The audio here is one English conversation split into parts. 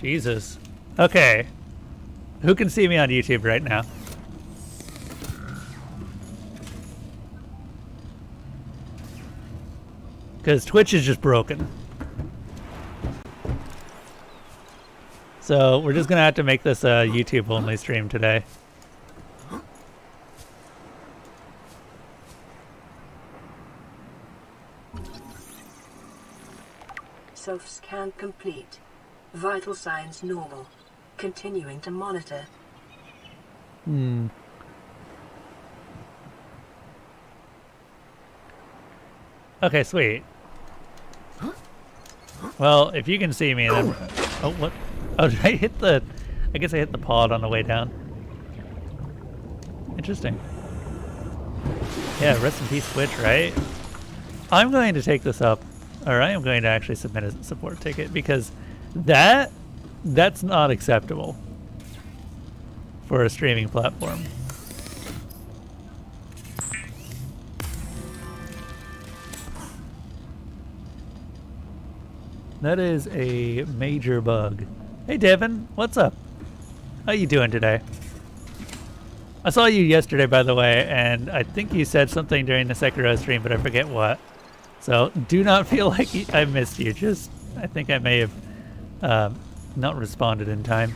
Jesus. Okay. Who can see me on YouTube right now? Because Twitch is just broken. So we're just going to have to make this a YouTube-only stream today. Self-scan complete. Vital signs normal. Continuing to monitor. Okay, sweet. Well, if you can see me, then... Oh, what? Oh, did I hit the... I guess I hit the pod on the way down. Interesting. Yeah, rest in peace, Twitch, right? I'm going to take this up, or I am going to actually submit a support ticket, because that's not acceptable for a streaming platform. That is a major bug. Hey Devin, what's up? How you doing today? I saw you yesterday, by the way, and I think you said something during the Sekiro stream, but I forget what. So do not feel like I missed you. Just, I think I may have not responded in time.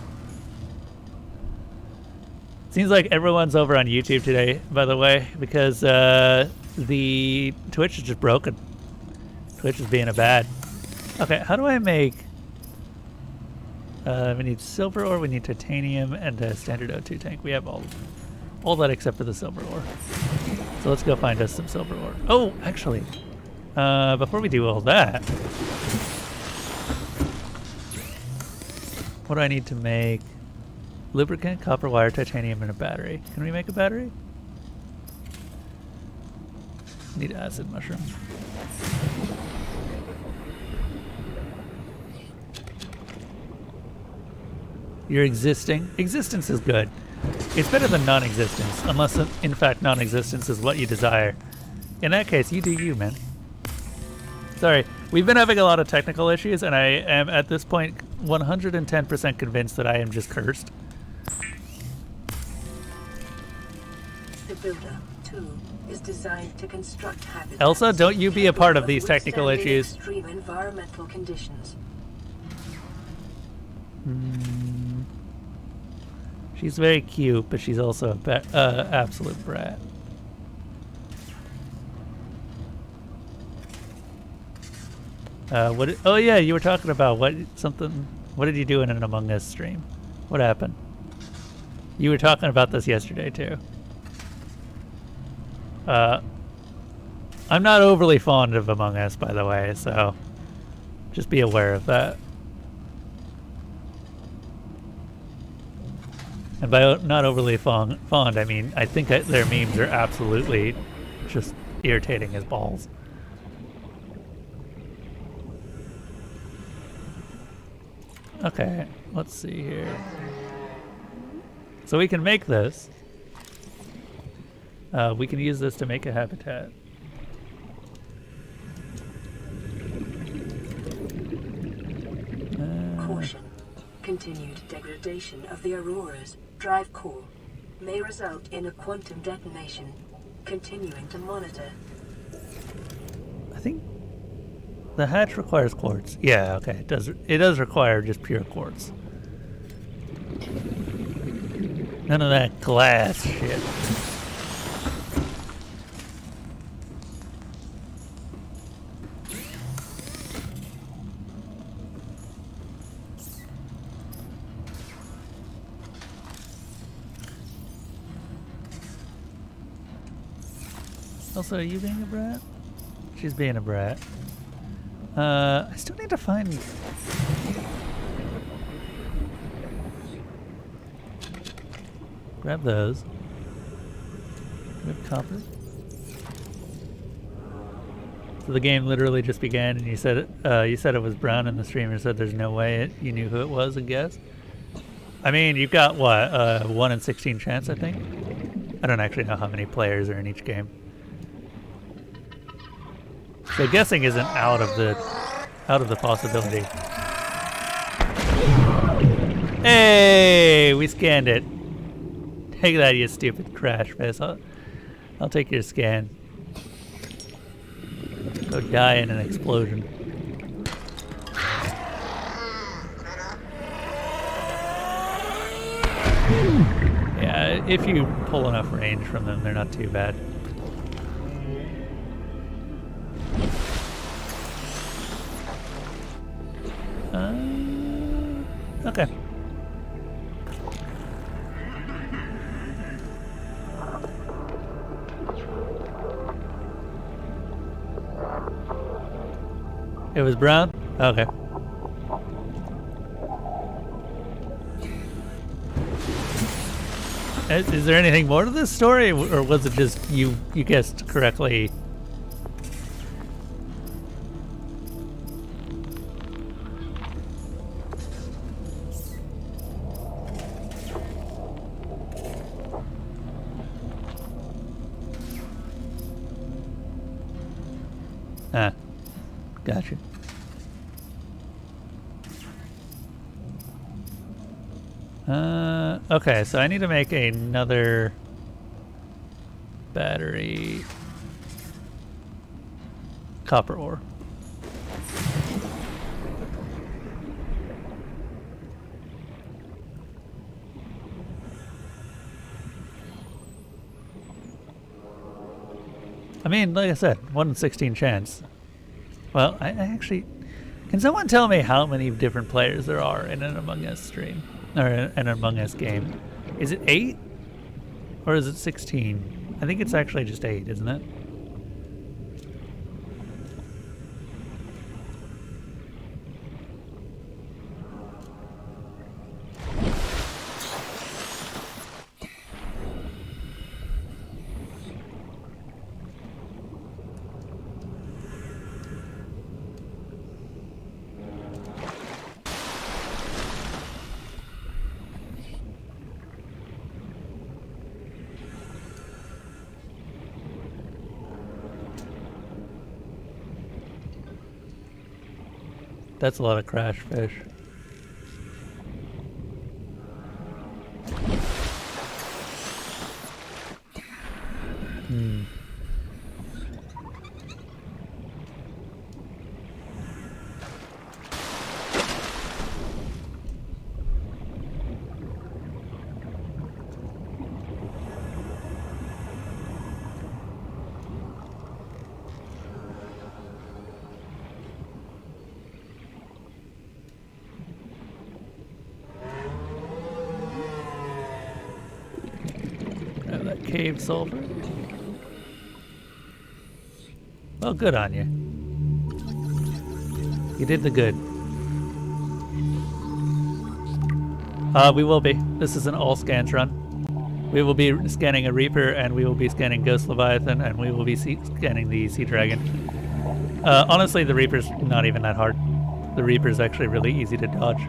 Seems like everyone's over on YouTube today, by the way, because the Twitch is just broken. Twitch is being a bad. Okay, how do I make... we need silver ore, we need titanium, and a standard O2 tank. We have all that except for the silver ore. So let's go find us some silver ore. Oh, actually, before we do all that, what do I need to make? Lubricant, copper wire, titanium, and a battery. Can we make a battery? Need acid mushroom. Your existence is good. It's better than non-existence, unless in fact non-existence is what you desire. In that case, you do you, man. Sorry, we've been having a lot of technical issues, and I am at this point 110% convinced that I am just cursed. The builder, too, is designed to construct habitats. Elsa, don't you be a part of these technical issues. Extreme environmental conditions. She's very cute, but she's also a absolute brat. Oh yeah, you were talking about what did you do in an Among Us stream? What happened? You were talking about this yesterday too. I'm not overly fond of Among Us, by the way, so just be aware of that. And by not overly fond, I mean I think that their memes are absolutely just irritating as balls. Okay, let's see here. So we can make this. We can use this to make a habitat. Caution. Continued degradation of the Aurora's drive core may result in a quantum detonation. Continuing to monitor. I think the hatch requires quartz. Yeah, okay. It does require just pure quartz. None of that glass shit. Also, are you being a brat? She's being a brat. I still need to find... Grab those. We have copper. So the game literally just began, and you said it was brown in the stream, and said there's no way you knew who it was and guessed. I mean, you've got what, 1 in 16 chance, I think. I don't actually know how many players are in each game. So guessing isn't out of the possibility. Hey, we scanned it. Take that, you stupid crash face. I'll take your scan. Go die in an explosion. Yeah, if you pull enough range from them, they're not too bad. Okay. It was brown? Okay. Is there anything more to this story, or was it just you guessed correctly? Ah, gotcha. Okay, so I need to make another battery. Copper ore. I mean, like I said, 1 in 16 chance. Well, I actually... Can someone tell me how many different players there are in an Among Us stream? Or an Among Us game? Is it 8? Or is it 16? I think it's actually just 8, isn't it? That's a lot of crash fish. Cave sulfur. Well, good on you. You did the good. We will be. This is an all scans run. We will be scanning a Reaper, and we will be scanning Ghost Leviathan, and we will be scanning the Sea Dragon. Honestly, the Reaper's not even that hard. The Reaper's actually really easy to dodge.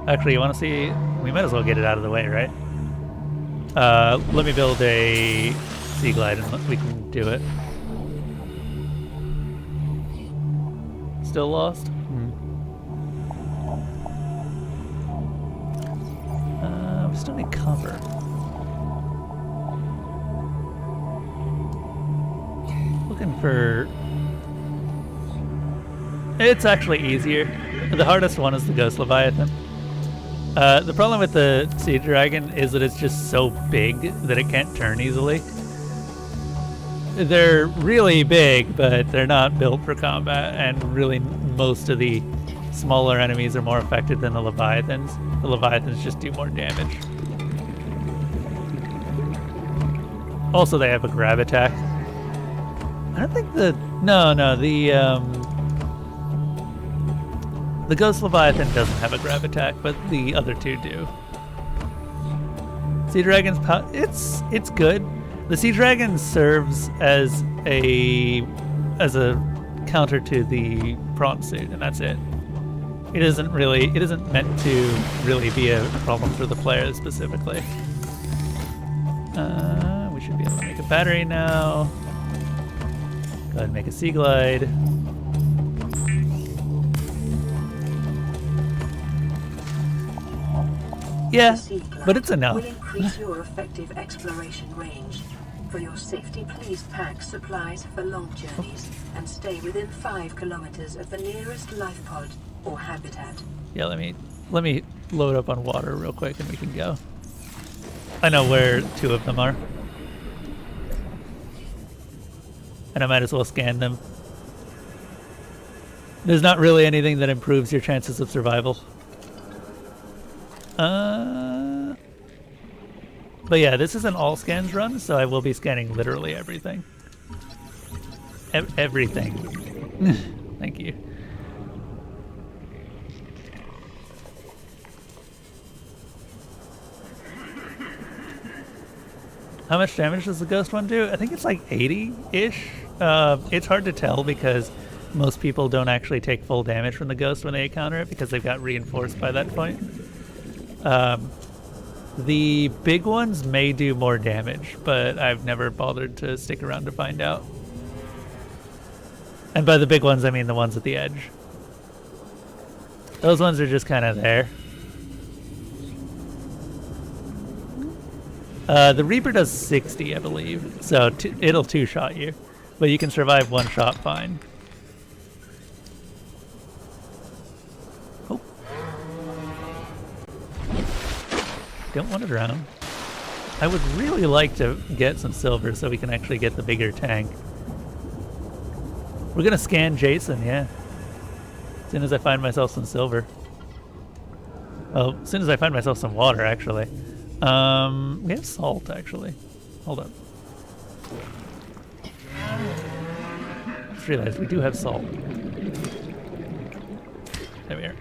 Actually, you want to see? We might as well get it out of the way, right? Let me build a Sea Glide and we can do it. Still lost? We still need copper. Looking for... It's actually easier. The hardest one is the Ghost Leviathan. The problem with the Sea Dragon is that it's just so big that it can't turn easily. They're really big, but they're not built for combat, and really most of the smaller enemies are more effective than the Leviathans. The Leviathans just do more damage. Also, they have a grab attack. I don't think the... No, the Ghost Leviathan doesn't have a grab attack, but the other two do. Sea Dragon's it's good. The Sea Dragon serves as a counter to the prawn suit, and that's it. It isn't meant to really be a problem for the player specifically. We should be able to make a battery now. Go ahead and make a Sea Glide. Yeah, The sea glide but it's enough. will increase your effective exploration range. For your safety, please pack supplies for long journeys and stay within 5 kilometers of the nearest life pod or habitat. Yeah, let me load up on water real quick and we can go. I know where 2 of them are. And I might as well scan them. There's not really anything that improves your chances of survival. But yeah, this is an all scans run, so I will be scanning literally everything. Everything. Thank you. How much damage does the ghost one do? I think it's like 80-ish. It's hard to tell because most people don't actually take full damage from the ghost when they encounter it because they've got reinforced by that point. The big ones may do more damage, but I've never bothered to stick around to find out. And by the big ones, I mean the ones at the edge. Those ones are just kind of there. The Reaper does 60, I believe, so it'll 2-shot you, but you can survive 1 shot fine. Oh. Don't want to drown. I would really like to get some silver so we can actually get the bigger tank. We're gonna scan Jason, yeah. As soon as I find myself some silver. Oh, as soon as I find myself some water, actually. We have salt, actually. Hold up. Just realized we do have salt. There we are.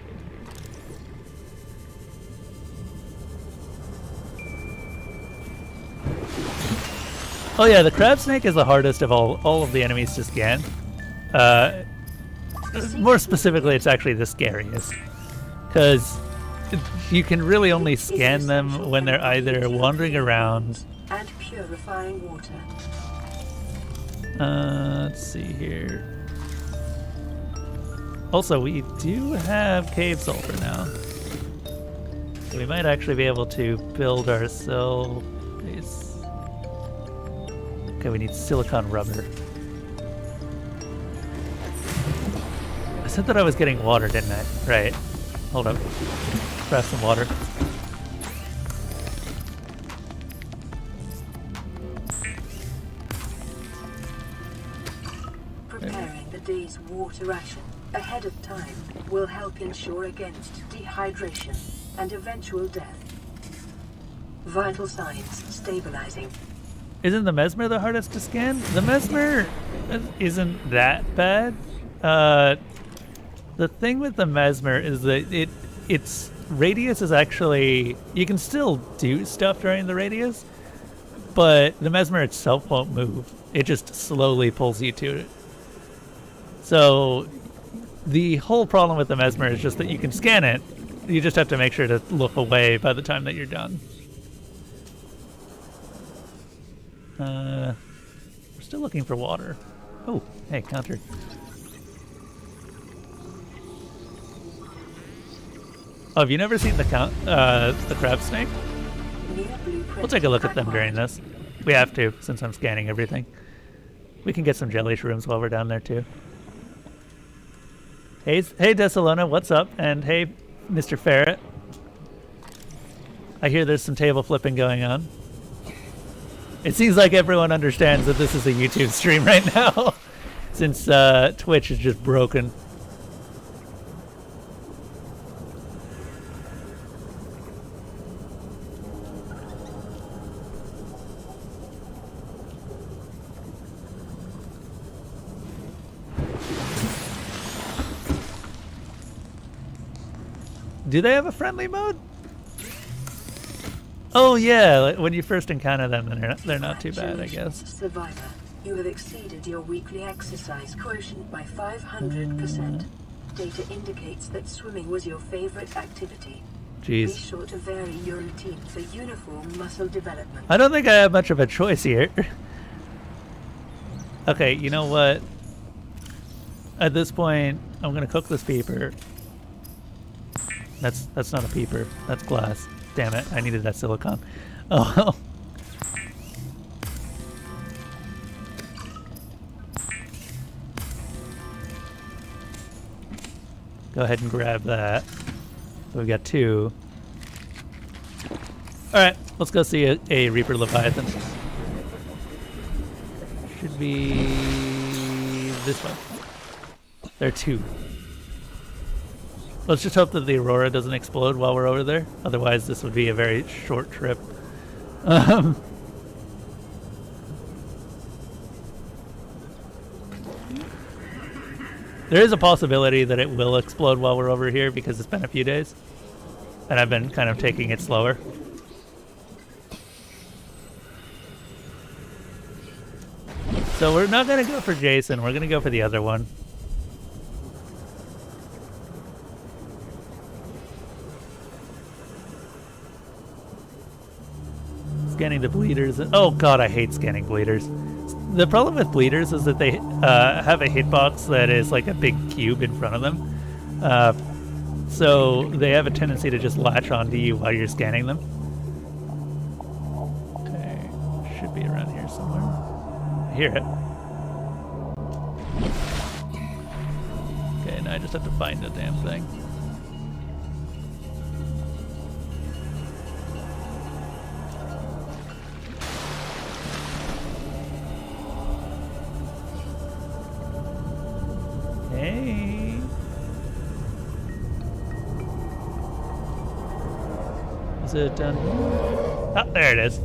Oh yeah, the crab snake is the hardest of all of the enemies to scan. More specifically, it's actually the scariest. Because you can really only scan them when they're either wandering around and purifying water. Let's see here. Also, we do have cave sulfur now. So we might actually be able to build ourselves base. Okay, we need silicon rubber. I said that I was getting water, didn't I? Right. Hold up. Grab some water. Preparing the day's water ration ahead of time will help ensure against dehydration and eventual death. Vital signs stabilizing. Isn't the Mesmer the hardest to scan? The Mesmer isn't that bad. The thing with the Mesmer is that its radius is actually... You can still do stuff during the radius, but the Mesmer itself won't move. It just slowly pulls you to it. So the whole problem with the Mesmer is just that you can scan it. You just have to make sure to look away by the time that you're done. We're still looking for water. Oh, hey, counter. Oh, have you never seen the crab snake? We'll take a look at them during this. We have to, since I'm scanning everything. We can get some jelly shrooms while we're down there too. Hey Desalona, what's up? And hey, Mr. Ferret. I hear there's some table flipping going on. It seems like everyone understands that this is a YouTube stream right now, since Twitch is just broken. Do they have a friendly mode? Oh yeah, like when you first encounter them, they're not too bad, I guess. Survivor, you have exceeded your weekly exercise quotient by 500%. Data indicates that swimming was your favorite activity. Jeez. Be sure to vary your routine for uniform muscle development. I don't think I have much of a choice here. Okay, you know what? At this point, I'm gonna cook this peeper. That's not a peeper. That's glass. Damn it, I needed that silicon. Oh well. Go ahead and grab that. So we've got 2. Alright, let's go see a Reaper Leviathan. Should be this one. There are 2. Let's just hope that the Aurora doesn't explode while we're over there. Otherwise, this would be a very short trip. There is a possibility that it will explode while we're over here because it's been a few days. And I've been kind of taking it slower. So we're not going to go for Jason, we're going to go for the other one. Scanning the bleeders. Oh god, I hate scanning bleeders. The problem with bleeders is that they have a hitbox that is like a big cube in front of them. So they have a tendency to just latch onto you while you're scanning them. Okay, should be around here somewhere. I hear it. Okay, now I just have to find the damn thing. Hey. Is it done? Ah, there it is.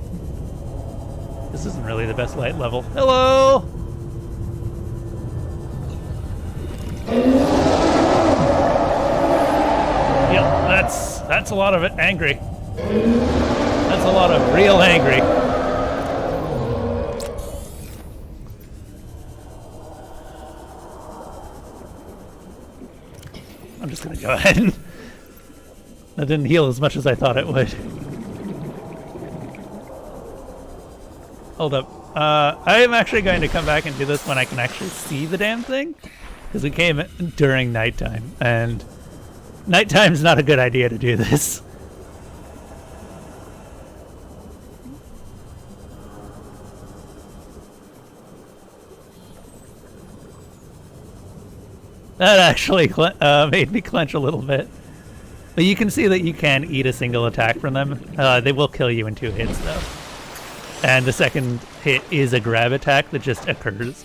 This isn't really the best light level. Hello! Yep, that's a lot of it angry. That's a lot of real angry. I'm just gonna go ahead and... That didn't heal as much as I thought it would. Hold up. I am actually going to come back and do this when I can actually see the damn thing. Because we came during nighttime, and nighttime's not a good idea to do this. That actually made me clench a little bit. But you can see that you can eat a single attack from them. They will kill you in 2 hits, though. And the second hit is a grab attack that just occurs.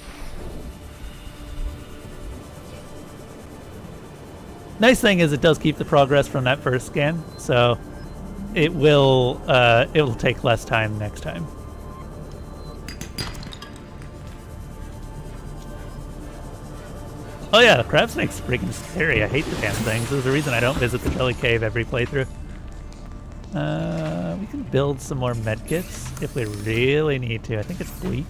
Nice thing is it does keep the progress from that first scan, so it'll take less time next time. Oh yeah, crab snake's freaking scary. I hate the damn things. There's a reason I don't visit the Jelly Cave every playthrough. We can build some more medkits if we really need to. I think it's bleach.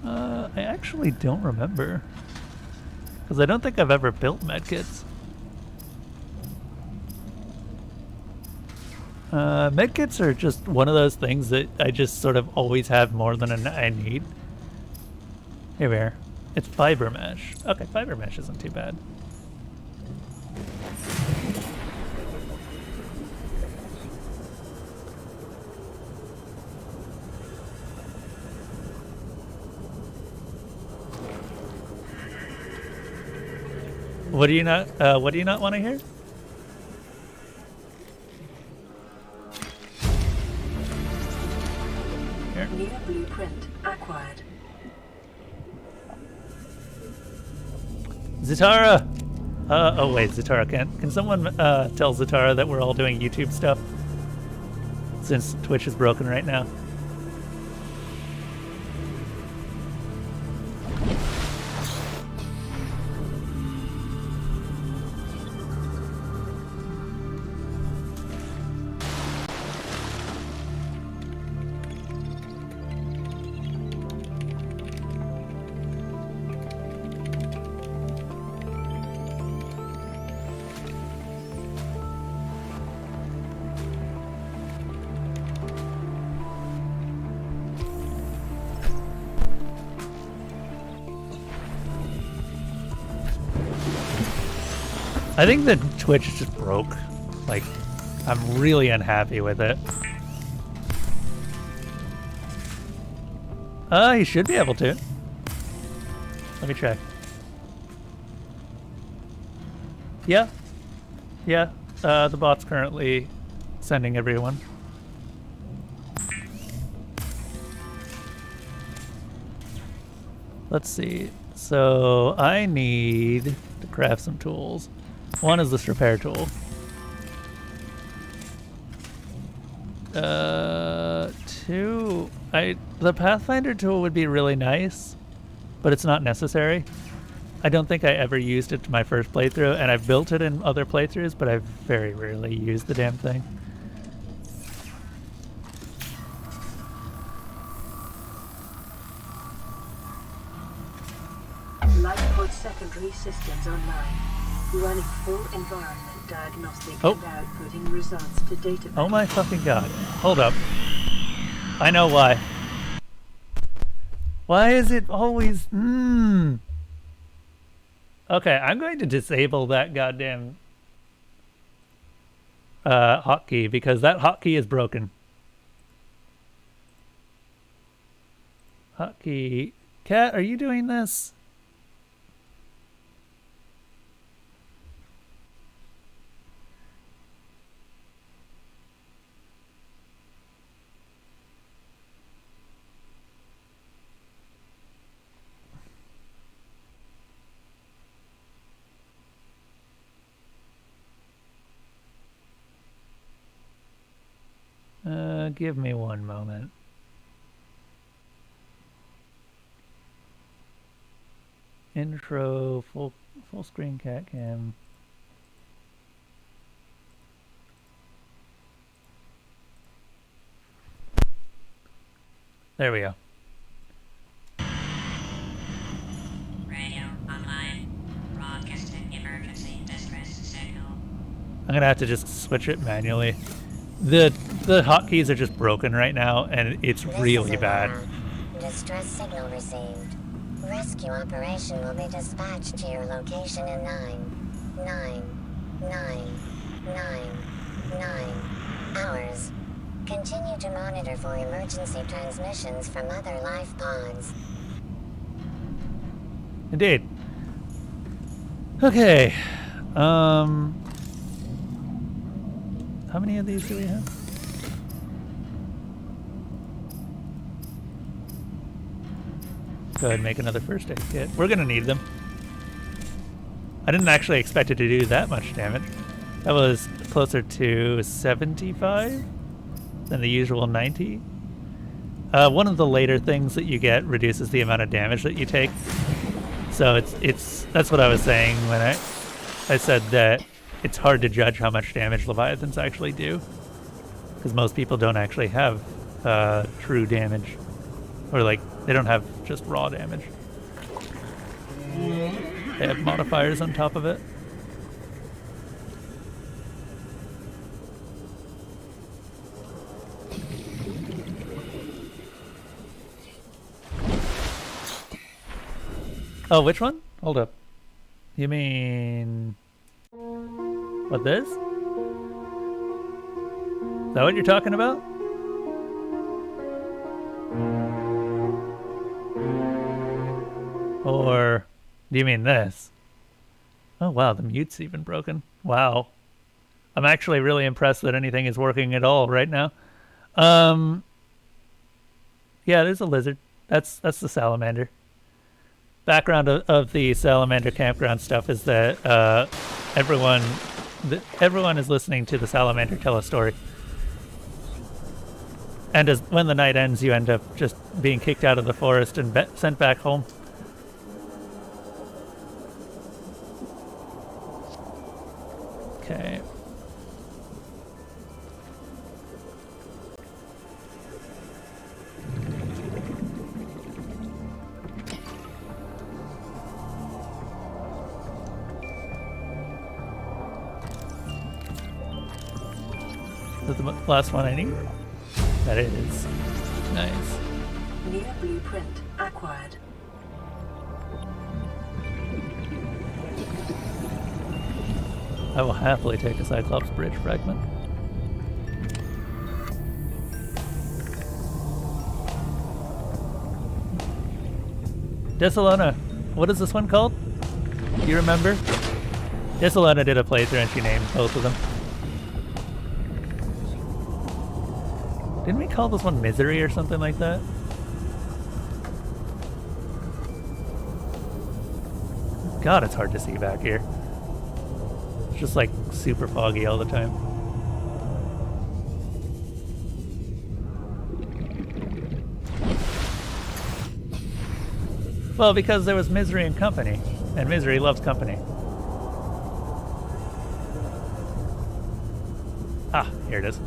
I actually don't remember. Because I don't think I've ever built medkits. Medkits are just one of those things that I just sort of always have more than I need. Here we are. It's fiber mesh. Okay, fiber mesh isn't too bad. What do you not want to hear? Here. New blueprint acquired. Zatara! Oh wait, Zatara can't. Can someone tell Zatara that we're all doing YouTube stuff? Since Twitch is broken right now. I think the Twitch just broke. Like, I'm really unhappy with it. You should be able to. Let me check. Yeah. Yeah. The bot's currently sending everyone. Let's see. So I need to craft some tools. One is this repair tool. Two. The Pathfinder tool would be really nice, but it's not necessary. I don't think I ever used it to my first playthrough, and I've built it in other playthroughs, but I've very rarely used the damn thing. Lightpod secondary systems online. Running full environment diagnostic and outputting results to database. Oh my fucking god. Hold up. I know why. Why is it always... Okay, I'm going to disable that goddamn hotkey because that hotkey is broken. Hotkey... Cat, are you doing this? Give me one moment. Intro, full screen cat cam. There we go. Radio online. Broadcasting emergency distress signal. I'm gonna have to just switch it manually. The hotkeys are just broken right now, and it's really bad. Distress signal received. Rescue operation will be dispatched to your location in 9 hours. Continue to monitor for emergency transmissions from other life pods. Indeed. Okay. How many of these do we have? Go ahead and make another first aid kit. We're gonna need them. I didn't actually expect it to do that much damage. That was closer to 75 than the usual 90. One of the later things that you get reduces the amount of damage that you take. So that's what I was saying when I said that it's hard to judge how much damage Leviathans actually do, because most people don't actually have true damage, or like they don't have just raw damage. They have modifiers on top of it. Oh, which one? Hold up. You mean... What, this? Is that what you're talking about? Or do you mean this? Oh wow, the mute's even broken. Wow. I'm actually really impressed that anything is working at all right now. Yeah, there's a lizard. That's the salamander. Background of the salamander campground stuff is that everyone is listening to the salamander tell a story. And when the night ends, you end up just being kicked out of the forest and sent back home. Okay. Is that the last one I need? That is. Nice. New blueprint acquired. I will happily take a Cyclops bridge fragment. Desalona, what is this one called? Do you remember? Desalona did a playthrough and she named both of them. Didn't we call this one Misery or something like that? God, it's hard to see back here. It's just like super foggy all the time. Well, because there was Misery and company, and Misery loves company. Ah, here it is.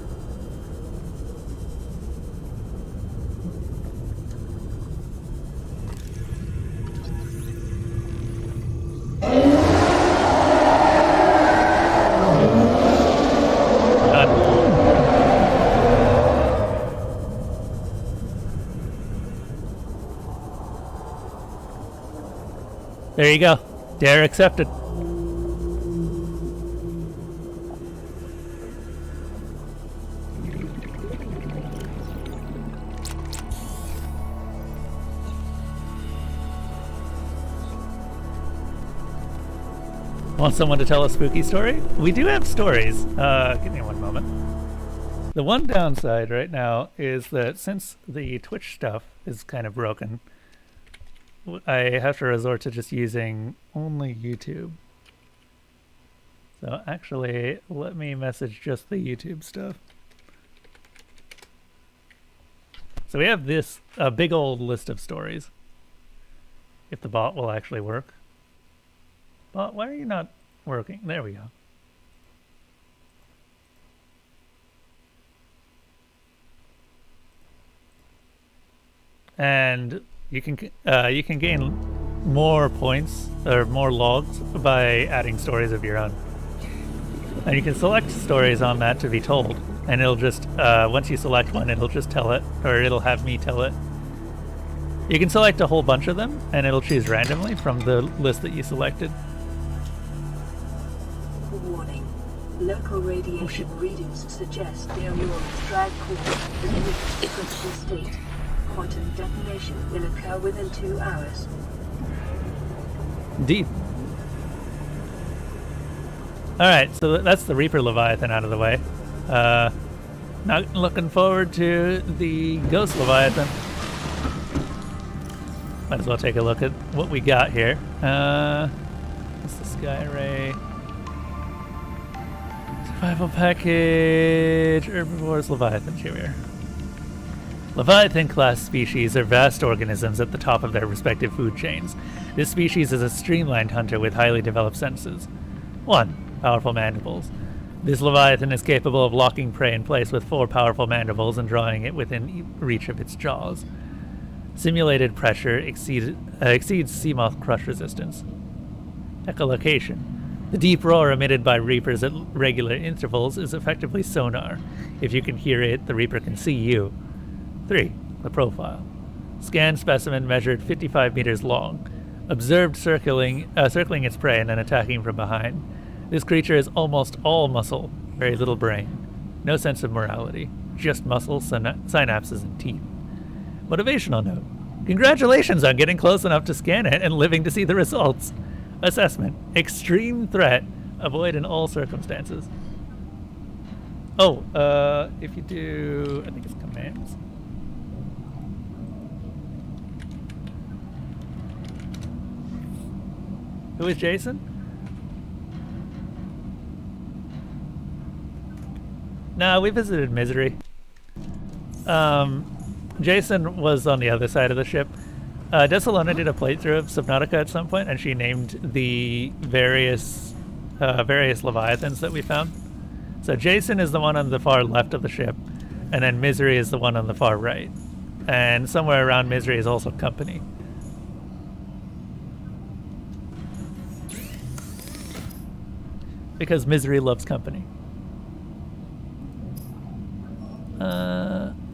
There you go. Dare accepted. Want someone to tell a spooky story? We do have stories. Give me one moment. The one downside right now is that since the Twitch stuff is kind of broken, I have to resort to just using only YouTube. So actually, let me message just the YouTube stuff. So we have this, a big old list of stories. If the bot will actually work. Bot, why are you not working? There we go. And you can gain more points or more logs by adding stories of your own. And you can select stories on that to be told, and it'll just once you select one, it'll just tell it, or it'll have me tell it. You can select a whole bunch of them, and it'll choose randomly from the list that you selected. Warning. Local radiation readings suggest the Aurora's drag core has reached a critical state. Quantum detonation will occur within 2 hours. Indeed. Alright, so that's the Reaper Leviathan out of the way. Not looking forward to the Ghost Leviathan. Might as well take a look at what we got here. What's the Sky Ray? Survival package, Herbivores, Leviathan, here we are. Leviathan-class species are vast organisms at the top of their respective food chains. This species is a streamlined hunter with highly developed senses. 1. Powerful mandibles. This Leviathan is capable of locking prey in place with 4 powerful mandibles and drawing it within reach of its jaws. Simulated pressure exceeds Seamoth crush resistance. Echolocation. The deep roar emitted by Reapers at regular intervals is effectively sonar. If you can hear it, the Reaper can see you. 3. The profile. Scanned specimen measured 55 meters long. Observed circling its prey and then attacking from behind. This creature is almost all muscle, very little brain. No sense of morality. Just muscle, synapses, and teeth. Motivational note. Congratulations on getting close enough to scan it and living to see the results. Assessment. Extreme threat. Avoid in all circumstances. Oh, if you do... I think it's commands. Who is Jason? No, we visited Misery. Jason was on the other side of the ship. Desalona did a playthrough of Subnautica at some point, and she named the various Leviathans that we found. So Jason is the one on the far left of the ship, and then Misery is the one on the far right. And somewhere around Misery is also Company. Because Misery loves company.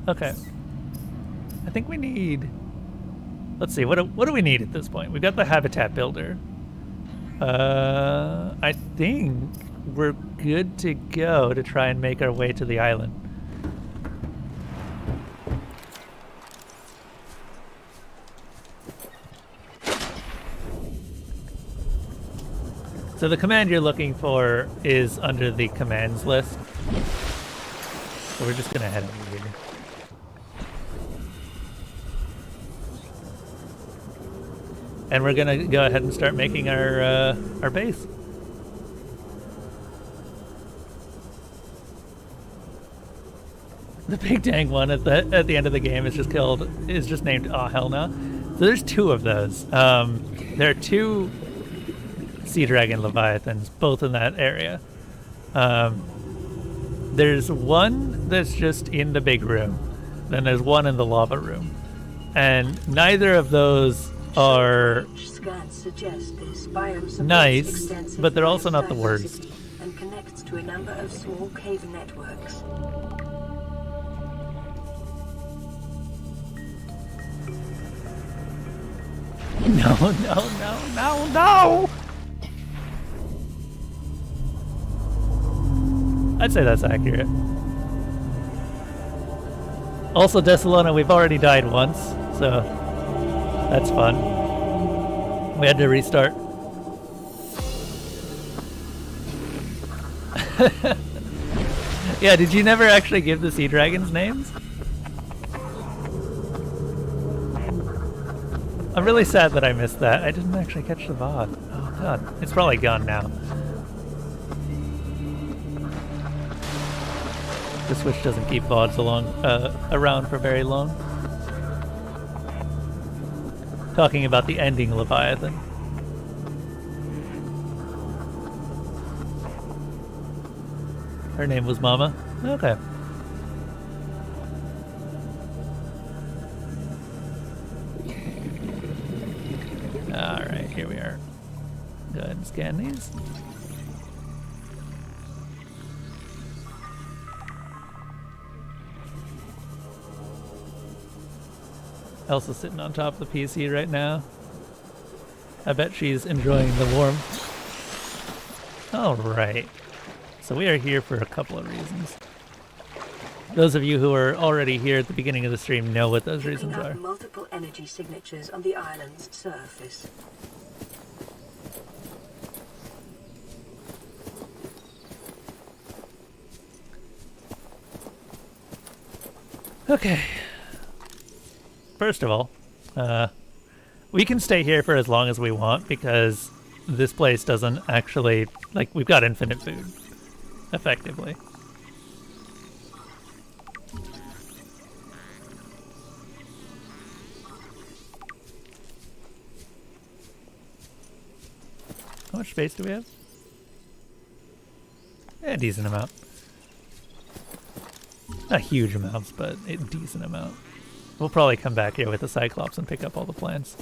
Okay. I think we need... Let's see, what do we need at this point? We've got the habitat builder. I think we're good to go to try and make our way to the island. So the command you're looking for is under the commands list. So we're just gonna head over here. And we're gonna go ahead and start making our base. The big dang one at the end of the game is just named Oh Hell No. So there's two of those. There are two sea dragon leviathans, both in that area. There's one that's just in the big room. Then there's one in the lava room. And neither of those are nice, but they're also not the worst. And connects to a number of small cave networks. No! I'd say that's accurate. Also, Desolona, we've already died once, so that's fun. We had to restart. Yeah, did you never actually give the sea dragons names? I'm really sad that I missed that. I didn't actually catch the VOD. Oh god, it's probably gone now. The Switch doesn't keep VODs around for very long. Talking about the ending Leviathan. Her name was Mama? Okay. Alright, here we are. Go ahead and scan these. Elsa's sitting on top of the PC right now. I bet she's enjoying the warmth. Alright. So we are here for a couple of reasons. Those of you who are already here at the beginning of the stream know what those reasons are. Multiple energy signatures on the island's surface. Okay. First of all, we can stay here for as long as we want because this place doesn't actually, like, we've got infinite food, effectively. How much space do we have? A decent amount. Not huge amounts, but a decent amount. We'll probably come back here with the Cyclops and pick up all the plants.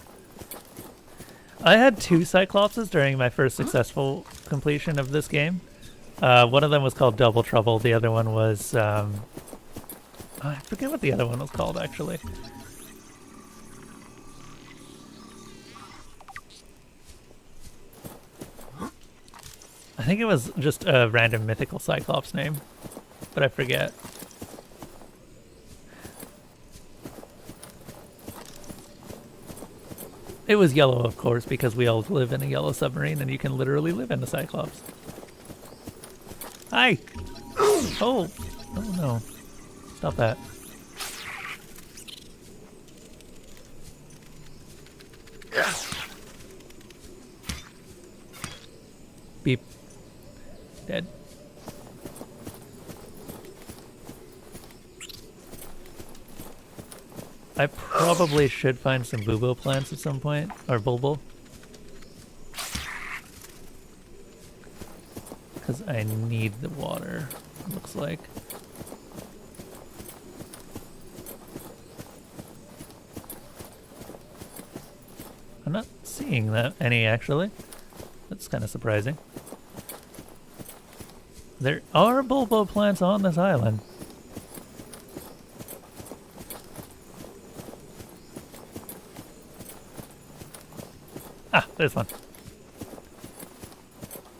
I had 2 Cyclopses during my first successful completion of this game. One of them was called Double Trouble. The other one was... I forget what the other one was called, actually. I think it was just a random mythical Cyclops name, but I forget. It was yellow, of course, because we all live in a yellow submarine and you can literally live in a Cyclops. Hi! Oh! Oh no. Stop that. Beep. Dead. I probably should find some Bubo plants at some point, or Bulbul. Because I need the water, looks like. I'm not seeing that any, actually. That's kind of surprising. There are Bulbo plants on this island. Ah, there's one.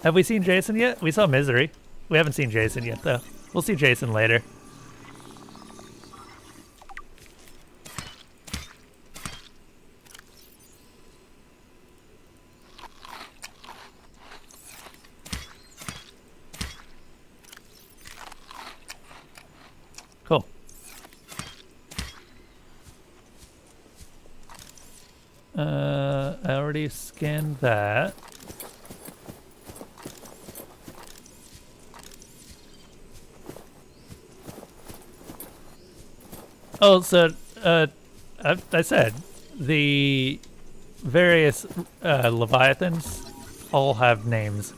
Have we seen Jason yet? We saw Misery. We haven't seen Jason yet, though. We'll see Jason later. Cool. I already scanned that. Oh, so I said the various Leviathans all have names.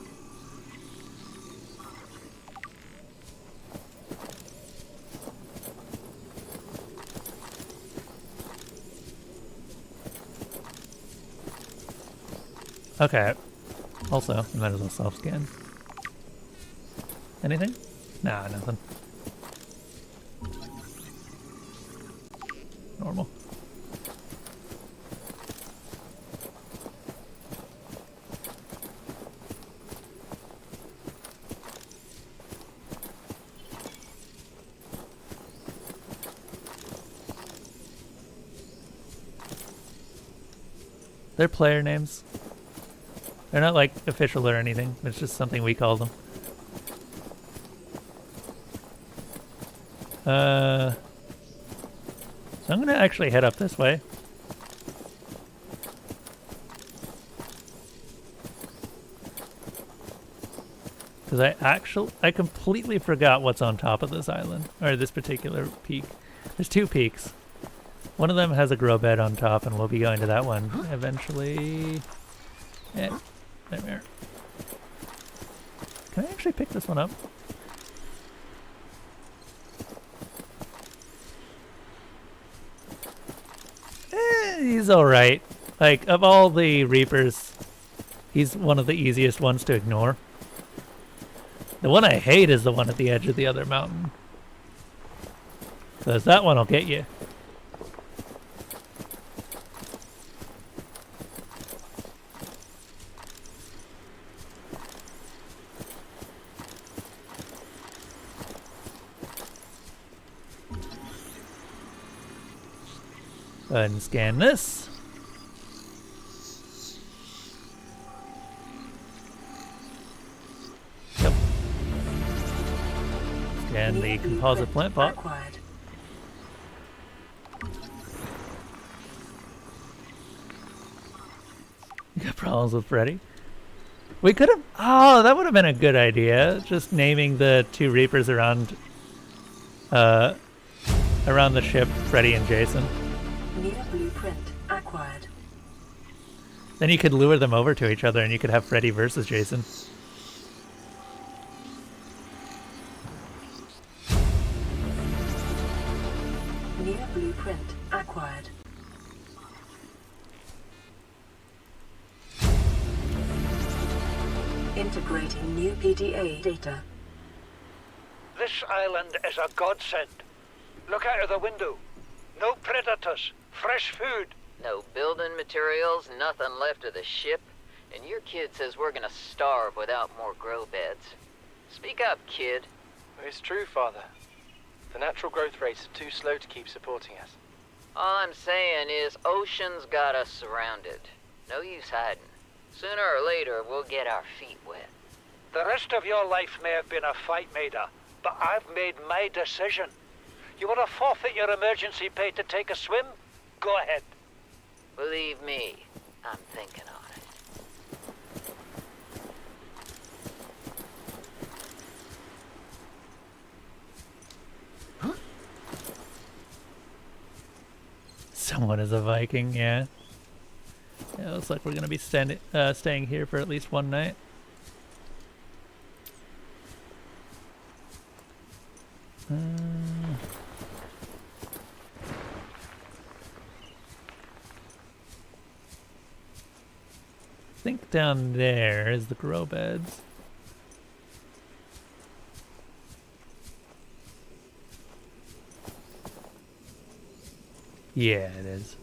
Okay. Also, I might as well self-scan. Anything? Nah, nothing. Normal. They're player names. They're not like official or anything. It's just something we call them. So I'm gonna actually head up this way. Because I completely forgot what's on top of this island, or this particular peak. There's two peaks. One of them has a grow bed on top, and we'll be going to that one eventually. Nightmare. Can I actually pick this one up? He's alright. Like, of all the Reapers, he's one of the easiest ones to ignore. The one I hate is the one at the edge of the other mountain. Because that one will get you. Go ahead and scan this. Yep. Scan the composite plant pot. Acquired. You got problems with Freddy? We could have... Oh, that would have been a good idea. Just naming the two Reapers around the ship, Freddy and Jason. New blueprint acquired. Then you could lure them over to each other and you could have Freddy versus Jason. New blueprint acquired. Integrating new PDA data. This island is a godsend. Look out of the window. No predators. Fresh food. No building materials, nothing left of the ship, and your kid says we're gonna starve without more grow beds. Speak up, kid. It's true, Father. The natural growth rates are too slow to keep supporting us. All I'm saying is ocean's got us surrounded. No use hiding. Sooner or later, we'll get our feet wet. The rest of your life may have been a fight, Maida, but I've made my decision. You want to forfeit your emergency pay to take a swim? Go ahead. Believe me, I'm thinking on it. Someone is a Viking, yeah. Yeah, looks like we're gonna be staying here for at least one night. I think down there is the grow beds. Yeah, it is.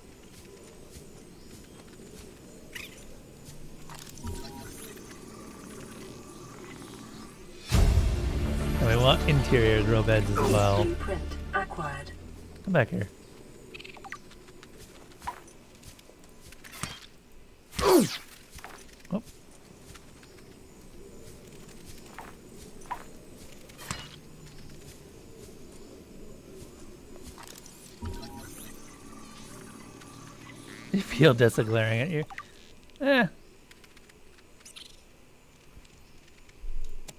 want interior grow beds as well. Blueprint acquired. Come back here. Oh. You feel Dessa glaring at you. Eh.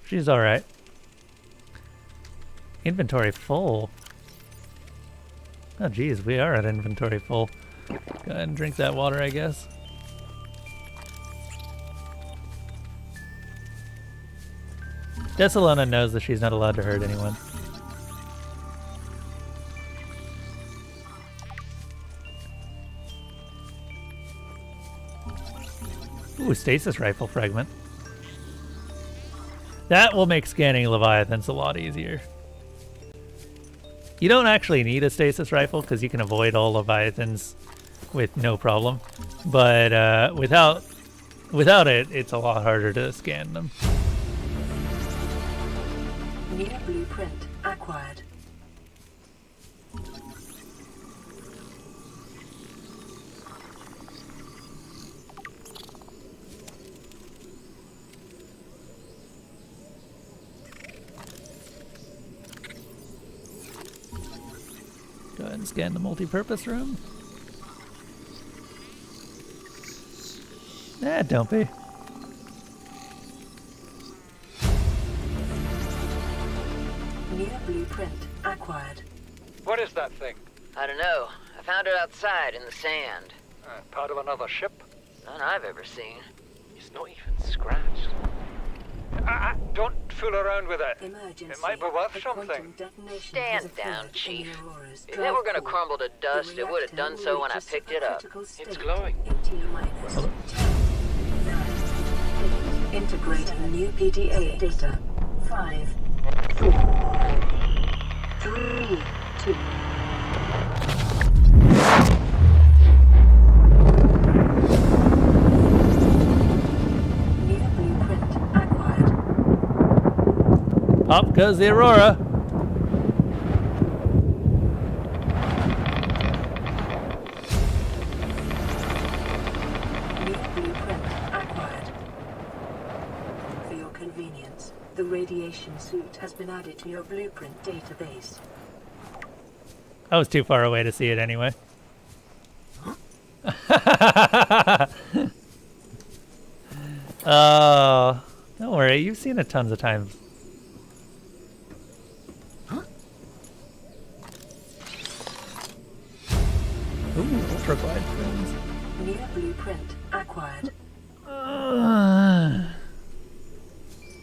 She's alright. Inventory full. Oh geez, we are at inventory full. Go ahead and drink that water, I guess. Desalona knows that she's not allowed to hurt anyone. Ooh, stasis rifle fragment. That will make scanning Leviathans a lot easier. You don't actually need a stasis rifle because you can avoid all Leviathans with no problem. But without it, it's a lot harder to scan them. New blueprint acquired. Go ahead and scan the multi-purpose room. Don't be. New blueprint acquired. What is that thing? I don't know. I found it outside in the sand. Part of another ship? None I've ever seen. It's not even scratched. Don't fool around with it. Emergency. It might be worth A something. quantum detonation Stand has down, occurred in Chief. the Aurora's If it were gonna drive crumble to core. dust, The it would have done reactor so when I reaches picked a it up. critical It's state glowing. in T-minus 10, 9, 8. Integrating new PDA data. 5, 4, 3, 2. New blueprint acquired. Up goes the Aurora. New blueprint acquired. For your convenience, the radiation suit has been added to your blueprint database. I was too far away to see it anyway. Oh, don't worry, you've seen it tons of times. Ooh, ultra wide frames. New blueprint acquired.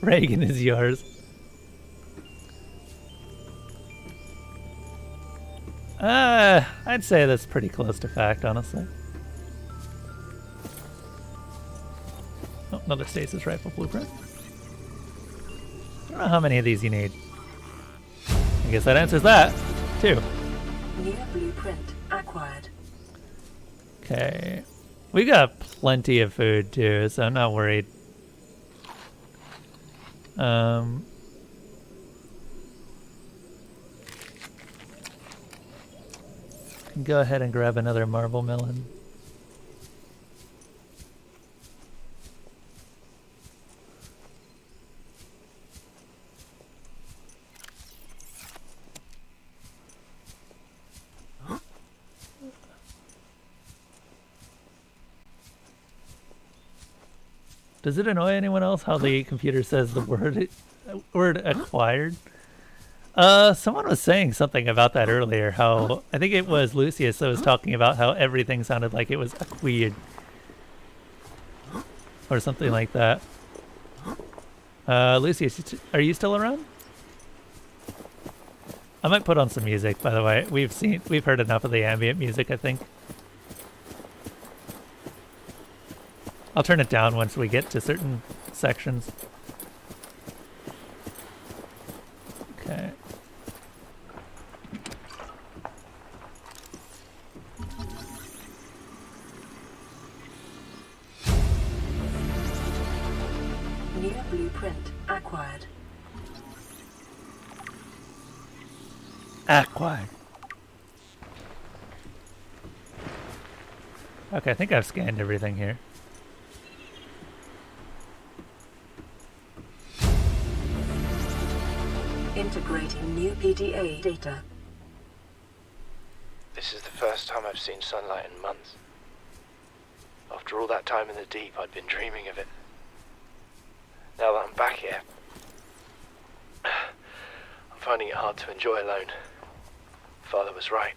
Reagan is yours. I'd say that's pretty close to fact, honestly. Oh, another stasis rifle blueprint. I don't know how many of these you need. I guess that answers that, too. New blueprint acquired. Okay. We got plenty of food, too, so I'm not worried. Go ahead and grab another marble melon. Does it annoy anyone else how the computer says the word acquired? Someone was saying something about that earlier, how, I think it was Lucius that was talking about how everything sounded like it was acquired. Or something like that. Lucius, are you still around? I might put on some music, by the way. We've heard enough of the ambient music, I think. I'll turn it down once we get to certain sections. Okay. New blueprint acquired. Acquired. Okay, I think I've scanned everything here. Integrating new PDA data. This is the first time I've seen sunlight in months. After all that time in the deep, I'd been dreaming of it. Now that I'm back here, I'm finding it hard to enjoy alone. Father was right.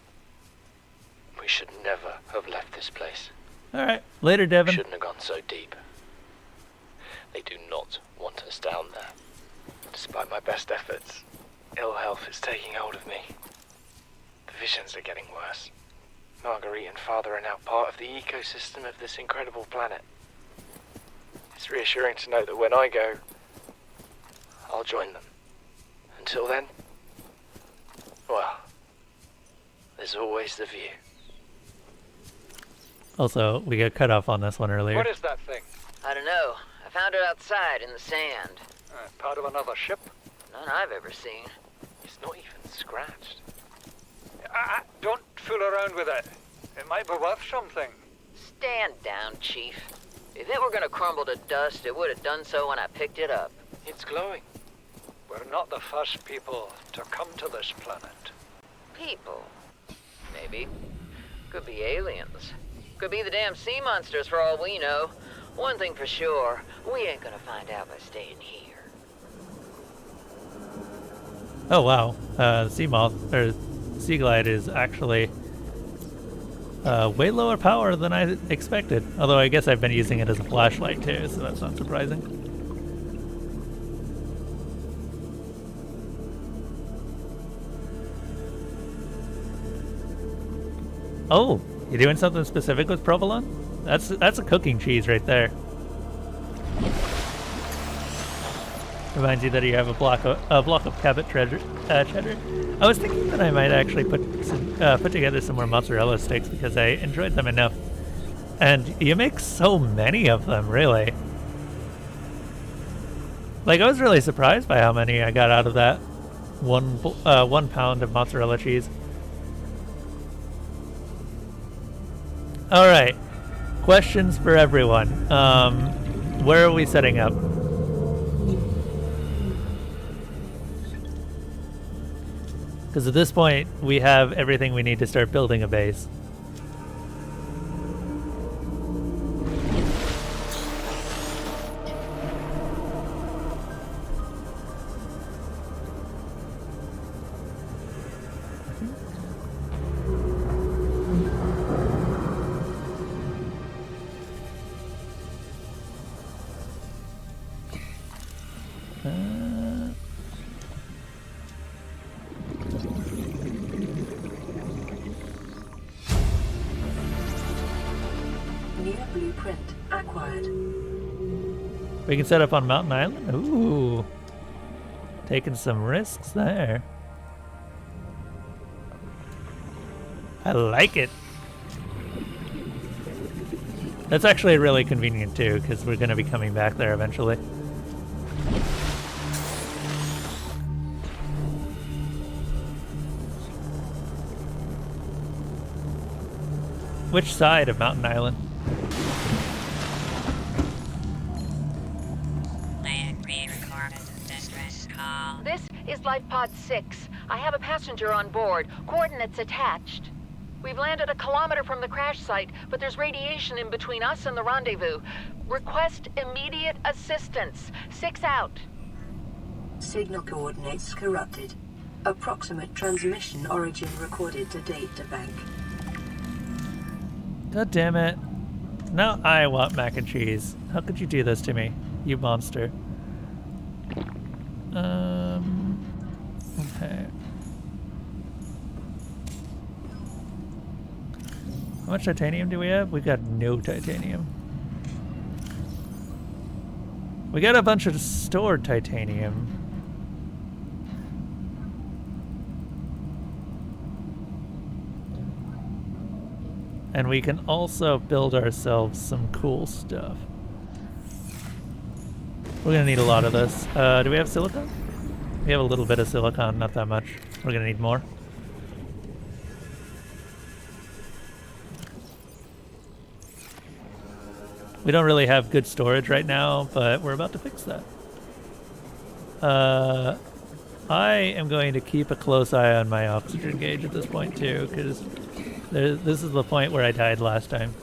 We should never have left this place. Alright, later, We Devin. shouldn't have gone so deep. They do not want us down there. Despite my best efforts, ill health is taking hold of me. The visions are getting worse. Marguerite and Father are now part of the ecosystem of this incredible planet. It's reassuring to know that when I go, I'll join them. Until then, well, there's always the view. Also, we got cut off on this one earlier. What is that thing? I don't know. I found it outside in the sand. Part of another ship? None I've ever seen. It's not even scratched. Don't fool around with it. It might be worth something. Stand down, Chief. If it were gonna crumble to dust, it would have done so when I picked it up. It's glowing. We're not the first people to come to this planet. People. Maybe. Could be aliens. Could be the damn sea monsters for all we know. One thing for sure, we ain't gonna find out by staying here. Oh wow, the sea moth, or sea glide is actually way lower power than I expected. Although I guess I've been using it as a flashlight too, so that's not surprising. Oh, you doing something specific with provolone? That's a cooking cheese right there. Reminds you that you have a block of Cabot cheddar. I was thinking that I might actually put together some more mozzarella sticks because I enjoyed them enough. And you make so many of them, really. Like, I was really surprised by how many I got out of that 1 pound of mozzarella cheese. All right, questions for everyone. Where are we setting up? Because at this point, we have everything we need to start building a base. New blueprint acquired. We can set up on Mountain Island? Ooh. Taking some risks there. I like it. That's actually really convenient too, because we're going to be coming back there eventually. Which side of Mountain Island? Land re-recorded distress call. This is Life Pod 6. I have a passenger on board. Coordinates attached. We've landed a kilometer from the crash site, but there's radiation in between us and the rendezvous. Request immediate assistance. 6 out. Signal coordinates corrupted. Approximate transmission origin recorded to data bank. God damn it. Now I want mac and cheese. How could you do this to me, you monster? Okay. How much titanium do we have? We got no titanium. We got a bunch of stored titanium. And we can also build ourselves some cool stuff. We're gonna need a lot of this. Do we have silicon? We have a little bit of silicon, not that much. We're gonna need more. We don't really have good storage right now, but we're about to fix that. I am going to keep a close eye on my oxygen gauge at this point too, because this is the point where I died last time.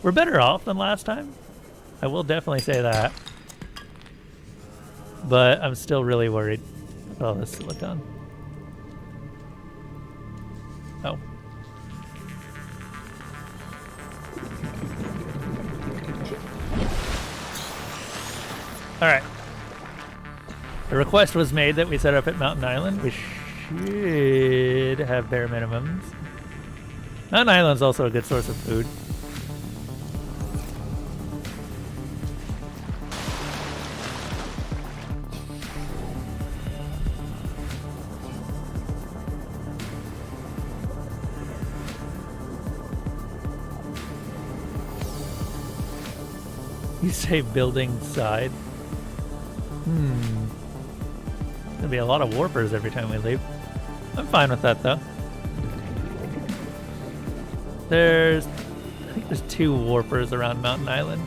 We're better off than last time. I will definitely say that. But I'm still really worried about all this silicon. Oh. Alright. The request was made that we set up at Mountain Island. We should have bare minimums. Mountain Island's also a good source of food. You say building side? There'll be a lot of warpers every time we leave. I'm fine with that though. I think there's 2 warpers around Mountain Island.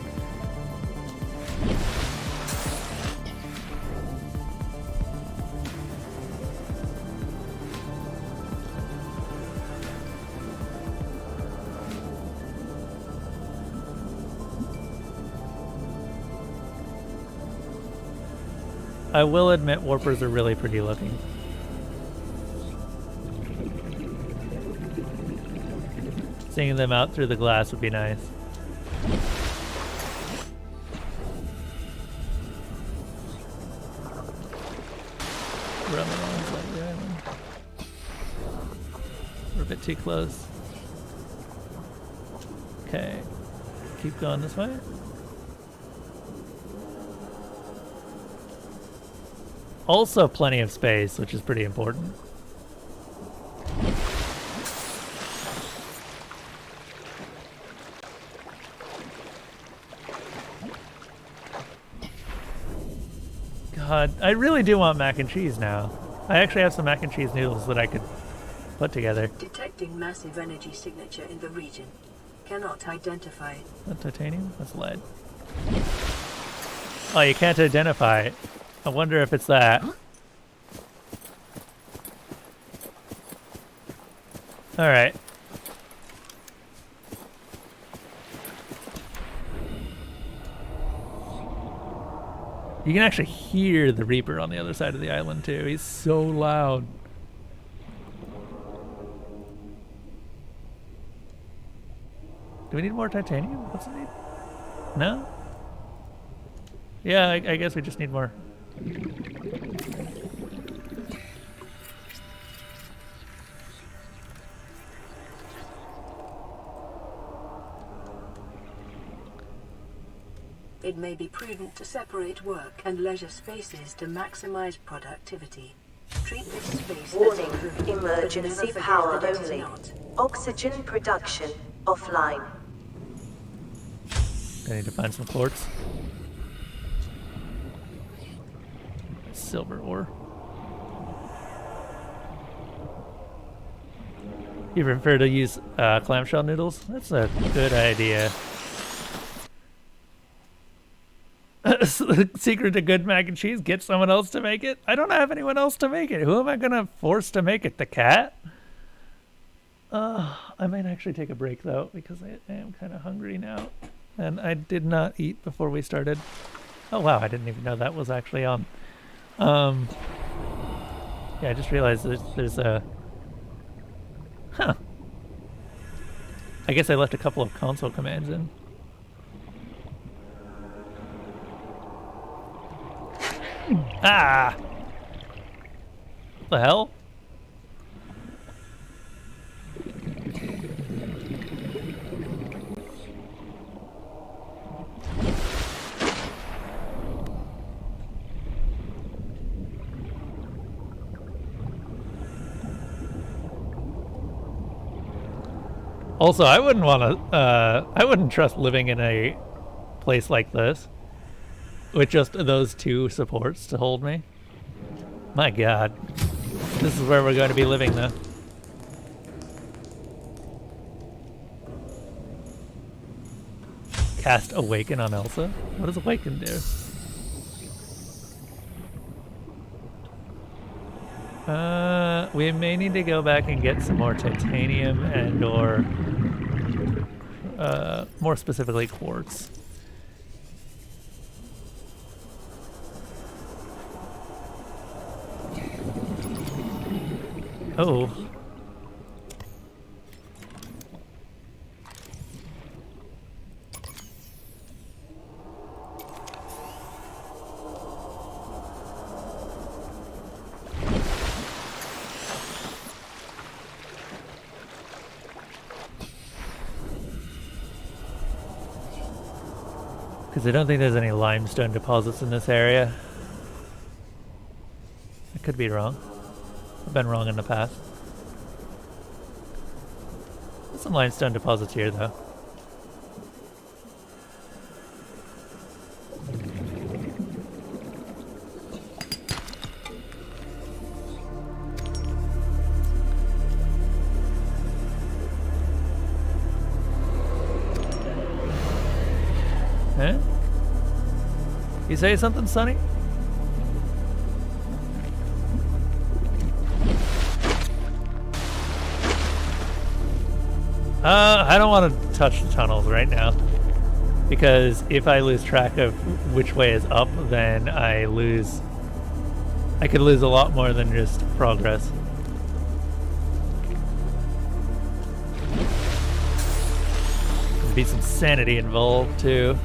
I will admit warpers are really pretty looking. Seeing them out through the glass would be nice. We're on the wrong side of the island. We're a bit too close. Okay. Keep going this way. Also plenty of space, which is pretty important. God, I really do want mac and cheese now. I actually have some mac and cheese noodles that I could put together. Detecting massive energy signature in the region. Cannot identify. Is that titanium? That's lead. Oh, you can't identify it. I wonder if it's that. Alright. You can actually hear the Reaper on the other side of the island too. He's so loud. Do we need more titanium? What's it need? No? Yeah, I guess we just need more. It may be prudent to separate work and leisure spaces to maximize productivity. Treat this space Warning, as a room, emergency but never power forget that it is only. not. Oxygen production offline. I need to find some quartz. Silver ore. You prefer to use clamshell noodles? That's a good idea. Secret to good mac and cheese, get someone else to make it? I don't have anyone else to make it. Who am I gonna force to make it? The cat? I might actually take a break though, because I am kind of hungry now. And I did not eat before we started. Oh wow, I didn't even know that was actually on. Yeah, I just realized there's a... Huh. I guess I left a couple of console commands in. Ah! What the hell? Also, I wouldn't want to, I wouldn't trust living in a place like this with just those 2 supports to hold me. My God. This is where we're going to be living though. Cast Awaken on Elsa? What does Awaken do? We may need to go back and get some more titanium and or more specifically quartz. Oh. Because I don't think there's any limestone deposits in this area. I could be wrong. I've been wrong in the past. There's some limestone deposits here, though. Huh? You say something, Sonny? I don't want to touch the tunnels right now, because if I lose track of which way is up, then I could lose a lot more than just progress. There'd be some sanity involved too.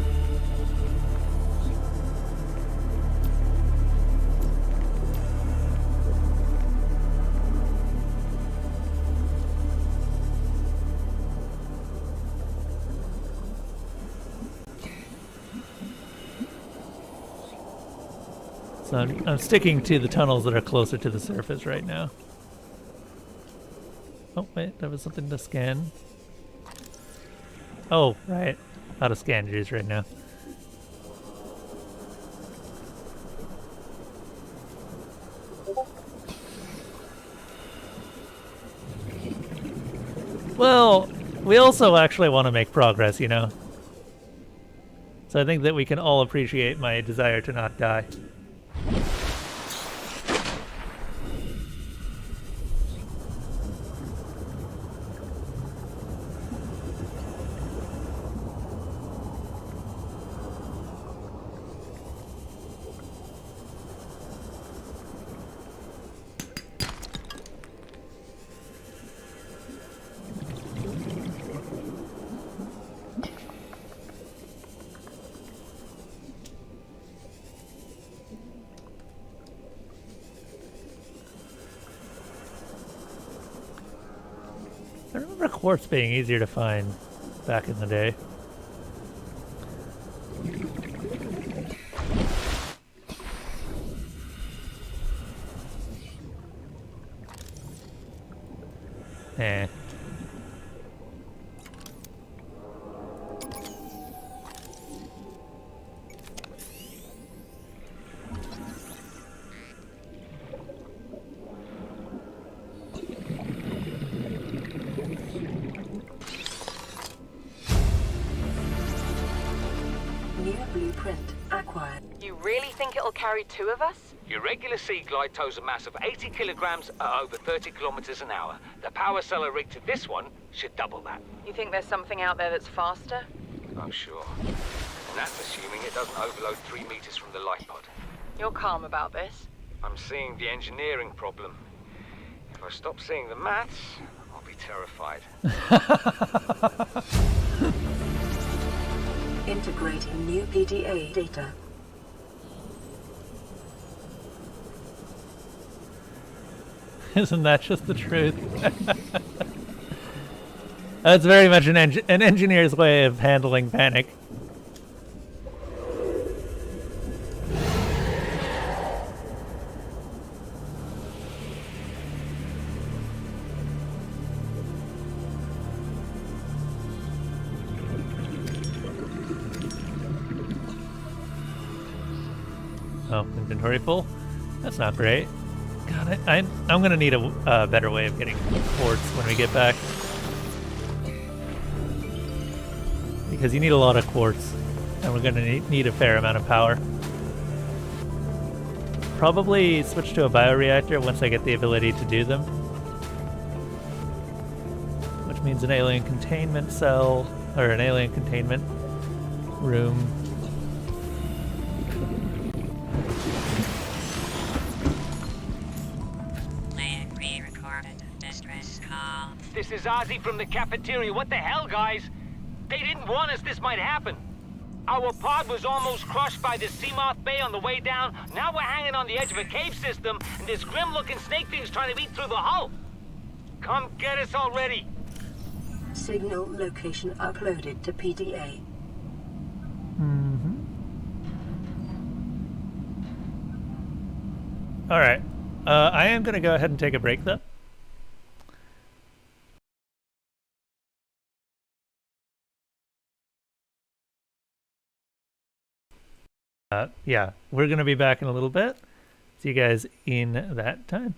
So I'm sticking to the tunnels that are closer to the surface right now. Oh, wait, there was something to scan. Oh, right. Out of scan juice right now. Well, we also actually want to make progress, you know? So I think that we can all appreciate my desire to not die. I remember quartz being easier to find back in the day. Eh. Carry two of us? Your regular sea glide tows a mass of 80 kilograms at over 30 kilometers an hour. The power cellar rigged to this one should double that. You think there's something out there that's faster? I'm sure. And that's assuming it doesn't overload 3 meters from the light pod. You're calm about this? I'm seeing the engineering problem. If I stop seeing the maths, I'll be terrified. Integrating new PDA data. Isn't that just the truth? That's very much an engineer's way of handling panic. Oh, inventory full? That's not great. God, I'm gonna need a better way of getting quartz when we get back. because you need a lot of quartz, and we're going to need a fair amount of power. Probably switch to a bioreactor once I get the ability to do them. Which means an alien containment cell, or an alien containment room. Player pre-recorded distress call. This is Ozzy from the cafeteria. What the hell, guys? They didn't warn us this might happen. Our pod was almost crushed by this Seamoth Bay on the way down. Now we're hanging on the edge of a cave system, and this grim-looking snake thing's trying to eat through the hull. Come get us already. Signal location uploaded to PDA. All right. I am going to go ahead and take a break, though. Yeah, we're going to be back in a little bit. See you guys in that time.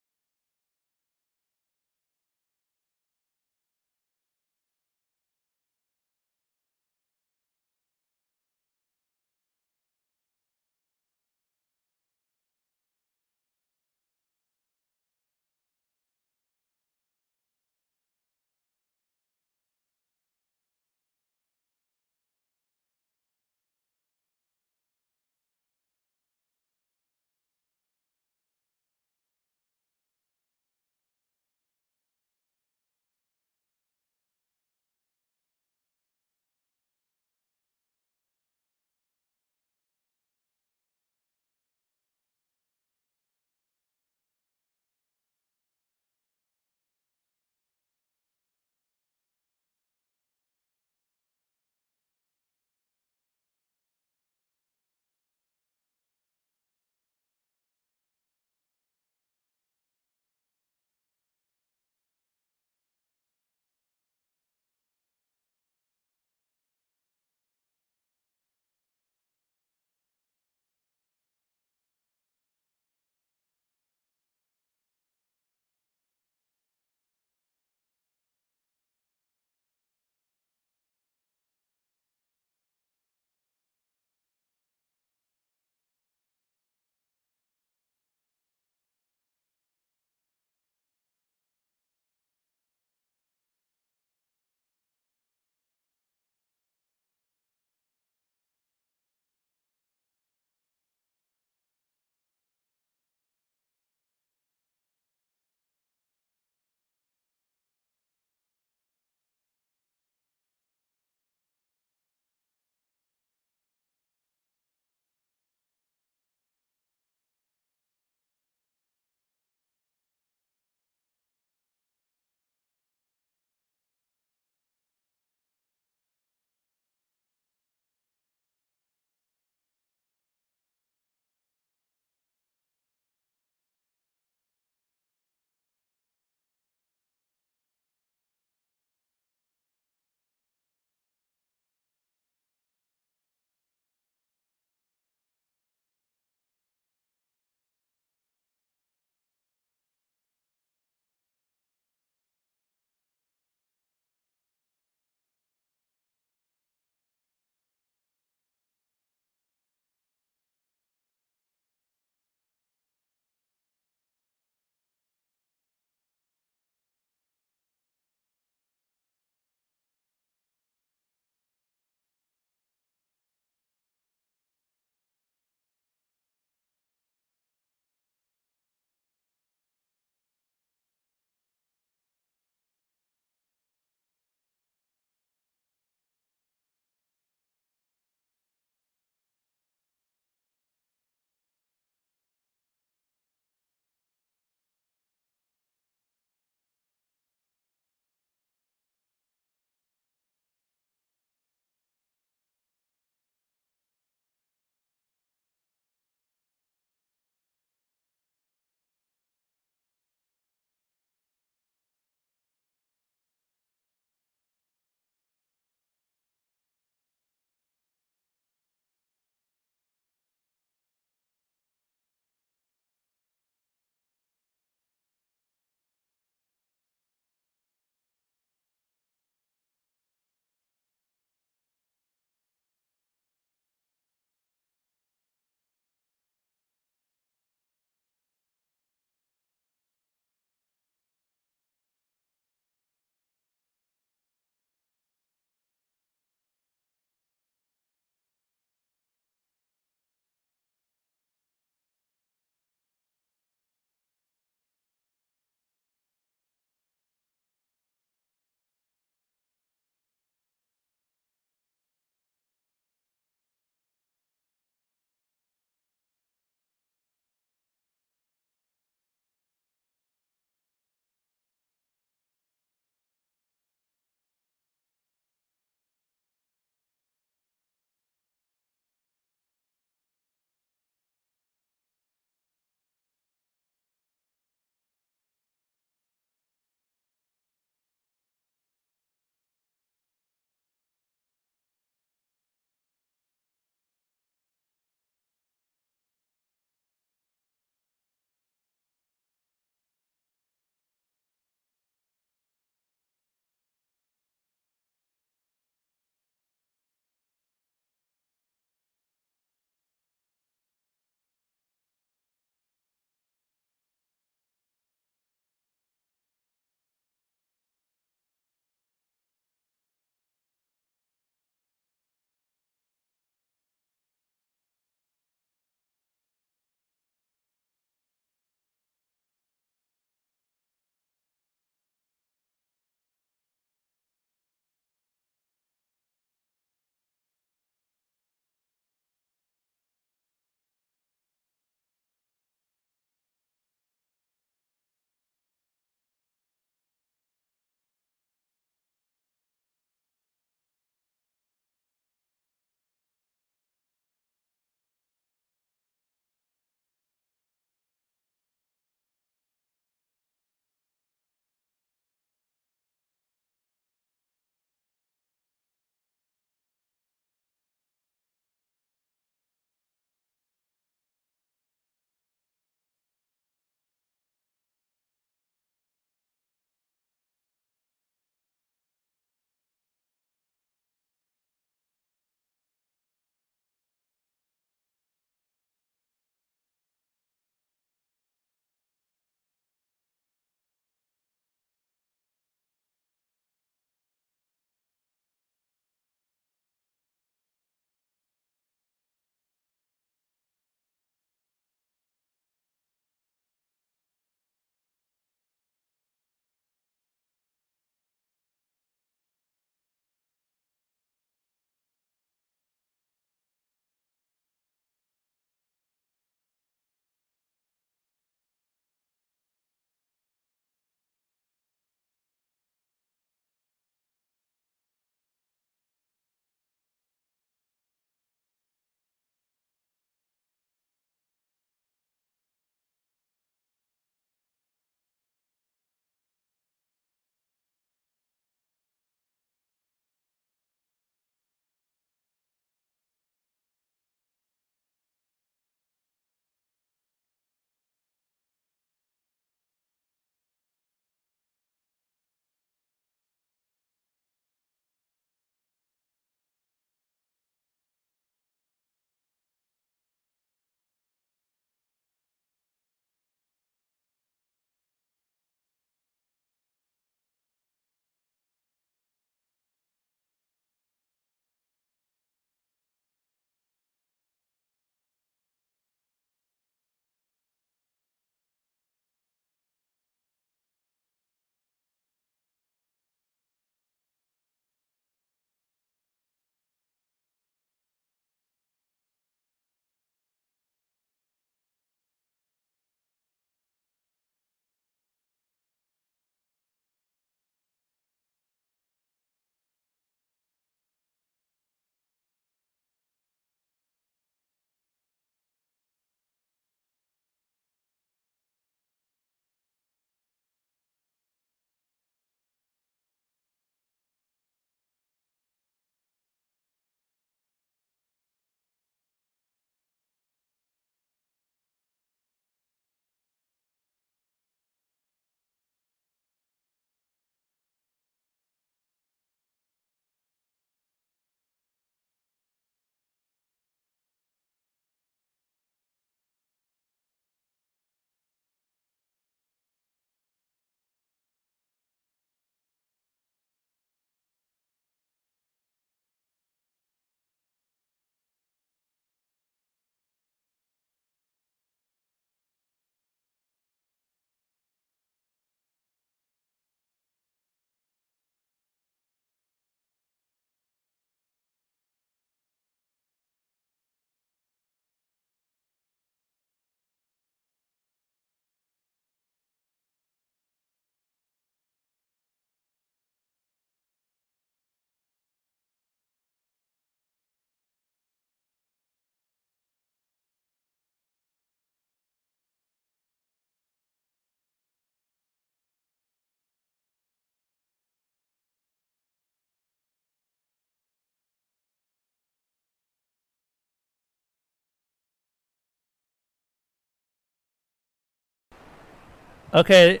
Okay,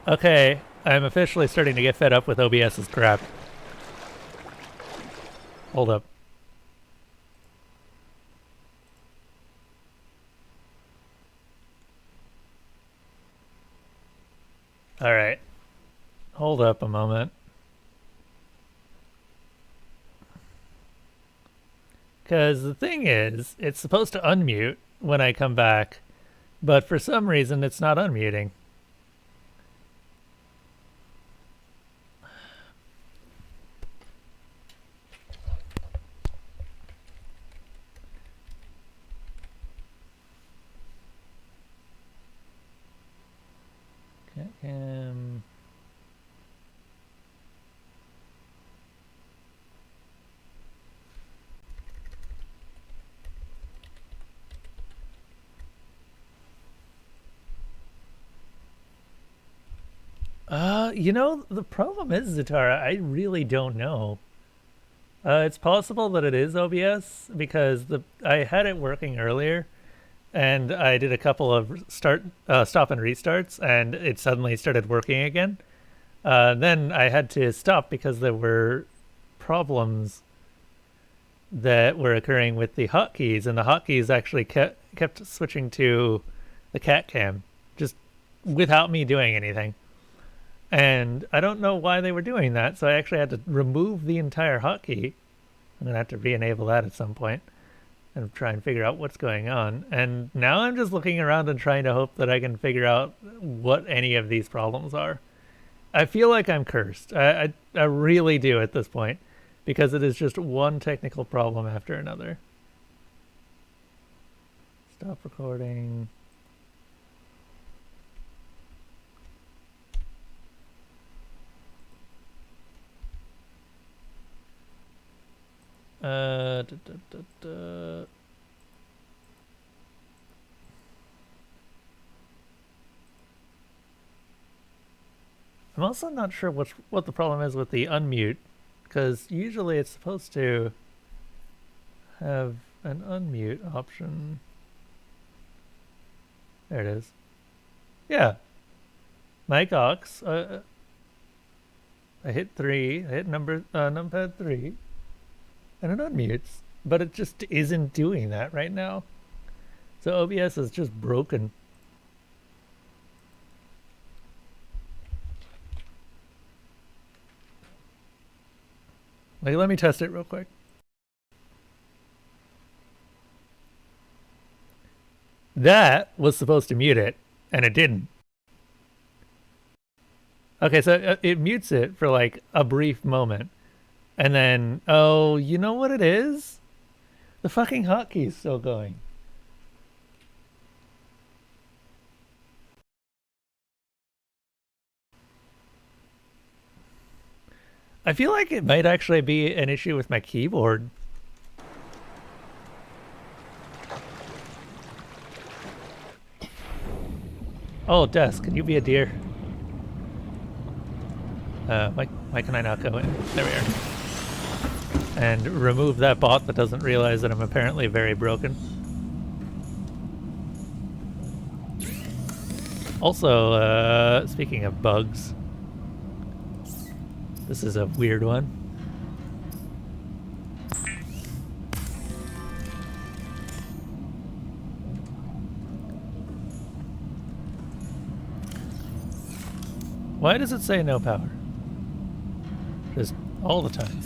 okay. I'm officially starting to get fed up with OBS's crap. Hold up. Alright. Hold up a moment. Because the thing is, it's supposed to unmute when I come back, but for some reason it's not unmuting. You know, the problem is, Zatara, I really don't know. It's possible that it is OBS because I had it working earlier, and I did a couple of stop and restarts, and it suddenly started working again. Then I had to stop because there were problems that were occurring with the hotkeys, and the hotkeys actually kept switching to the cat cam, just without me doing anything. And I don't know why they were doing that, so I actually had to remove the entire hotkey. I'm going to have to re-enable that at some point and try and figure out what's going on. And now I'm just looking around and trying to hope that I can figure out what any of these problems are. I feel like I'm cursed. I really do at this point, because it is just one technical problem after another. Stop recording. I'm also not sure what the problem is with the unmute, because usually it's supposed to have an unmute option. There it is. Yeah. Mic aux. I hit 3. I hit numpad 3. And it unmutes, but it just isn't doing that right now. So OBS is just broken. Like, let me test it real quick. That was supposed to mute it, and it didn't. Okay, so it mutes it for like a brief moment. And then, oh, you know what it is? The fucking hotkey's still going. I feel like it might actually be an issue with my keyboard. Oh, Des, can you be a deer? Why can I not go in? There we are. And remove that bot that doesn't realize that I'm apparently very broken. Also, speaking of bugs, this is a weird one. Why does it say no power? Just all the time.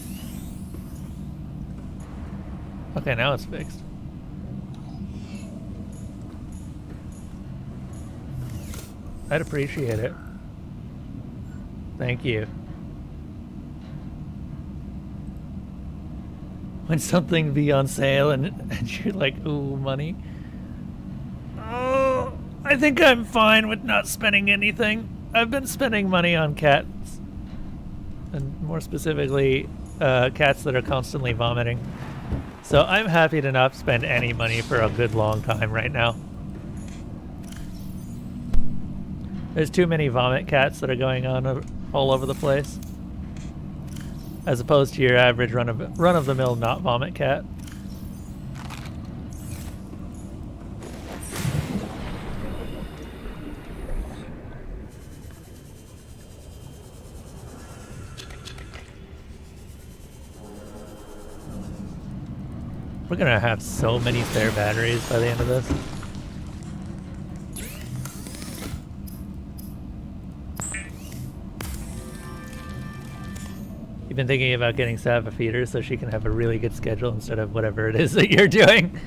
Okay, now it's fixed. I'd appreciate it. Thank you. When something be on sale and you're like, ooh, money. Oh, I think I'm fine with not spending anything. I've been spending money on cats. And more specifically, cats that are constantly vomiting. So I'm happy to not spend any money for a good long time right now. There's too many vomit cats that are going on all over the place, as opposed to your average run-of-the-mill not vomit cat. We're gonna have so many spare batteries by the end of this. You've been thinking about getting Sav a feeder so she can have a really good schedule instead of whatever it is that you're doing.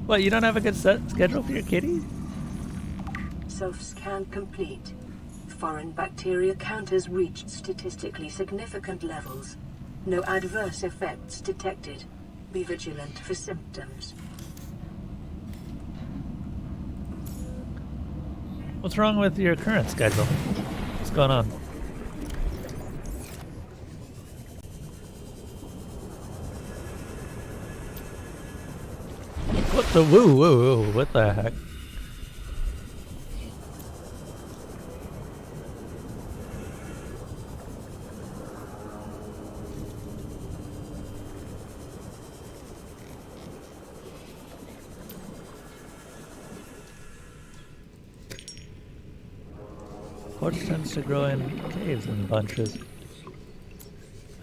What, you don't have a good schedule for your kitty? Self-scan complete. Foreign bacteria counters reached statistically significant levels. No adverse effects detected. Be vigilant for symptoms. What's wrong with your current schedule? What's going on? What the woo, what the heck? Quartz tends to grow in caves in bunches.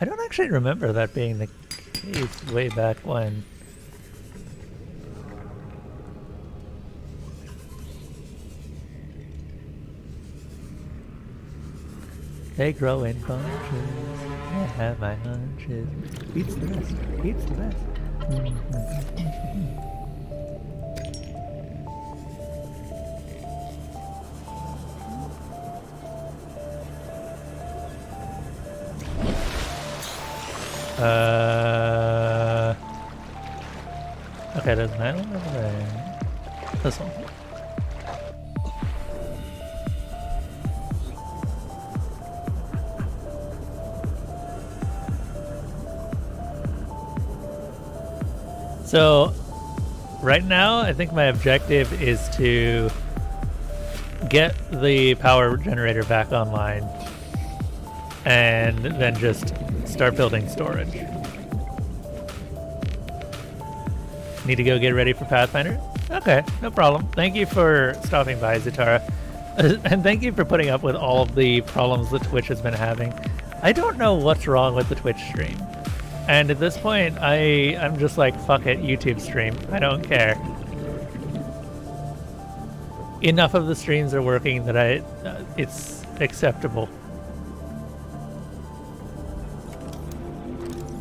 I don't actually remember that being the case way back when. They grow in bunches. I have my hunches. Beats the best. Beats the best. Okay, there's an island over there. This one. So, right now, I think my objective is to get the power generator back online and then just start building storage. Need to go get ready for Pathfinder? Okay, no problem. Thank you for stopping by, Zatara. And thank you for putting up with all of the problems that Twitch has been having. I don't know what's wrong with the Twitch stream. And at this point, I'm just like, fuck it, YouTube stream. I don't care. Enough of the streams are working that it's acceptable.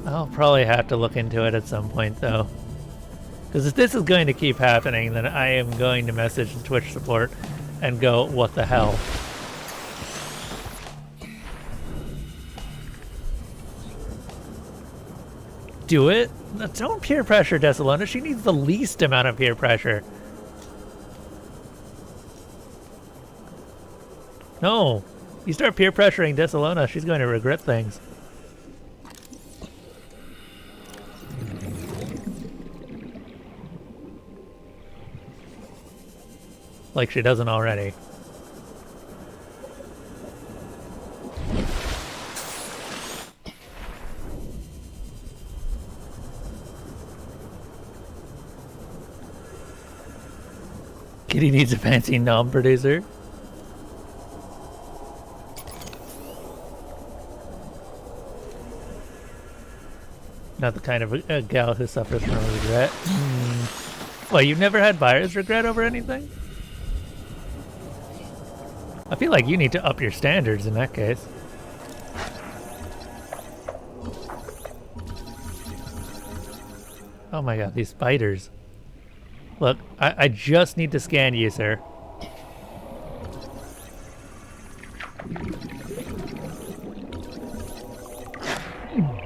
I'll probably have to look into it at some point, though. Because if this is going to keep happening, then I am going to message the Twitch support and go, what the hell? Do it? Don't peer pressure Desalona. She needs the least amount of peer pressure. No. You start peer pressuring Desalona, she's going to regret things. Like she doesn't already. Kitty needs a fancy nom-producer. Not the kind of a gal who suffers from regret. Well, you've never had buyer's regret over anything? I feel like you need to up your standards in that case. Oh my god, these spiders. Look, I just need to scan you, sir.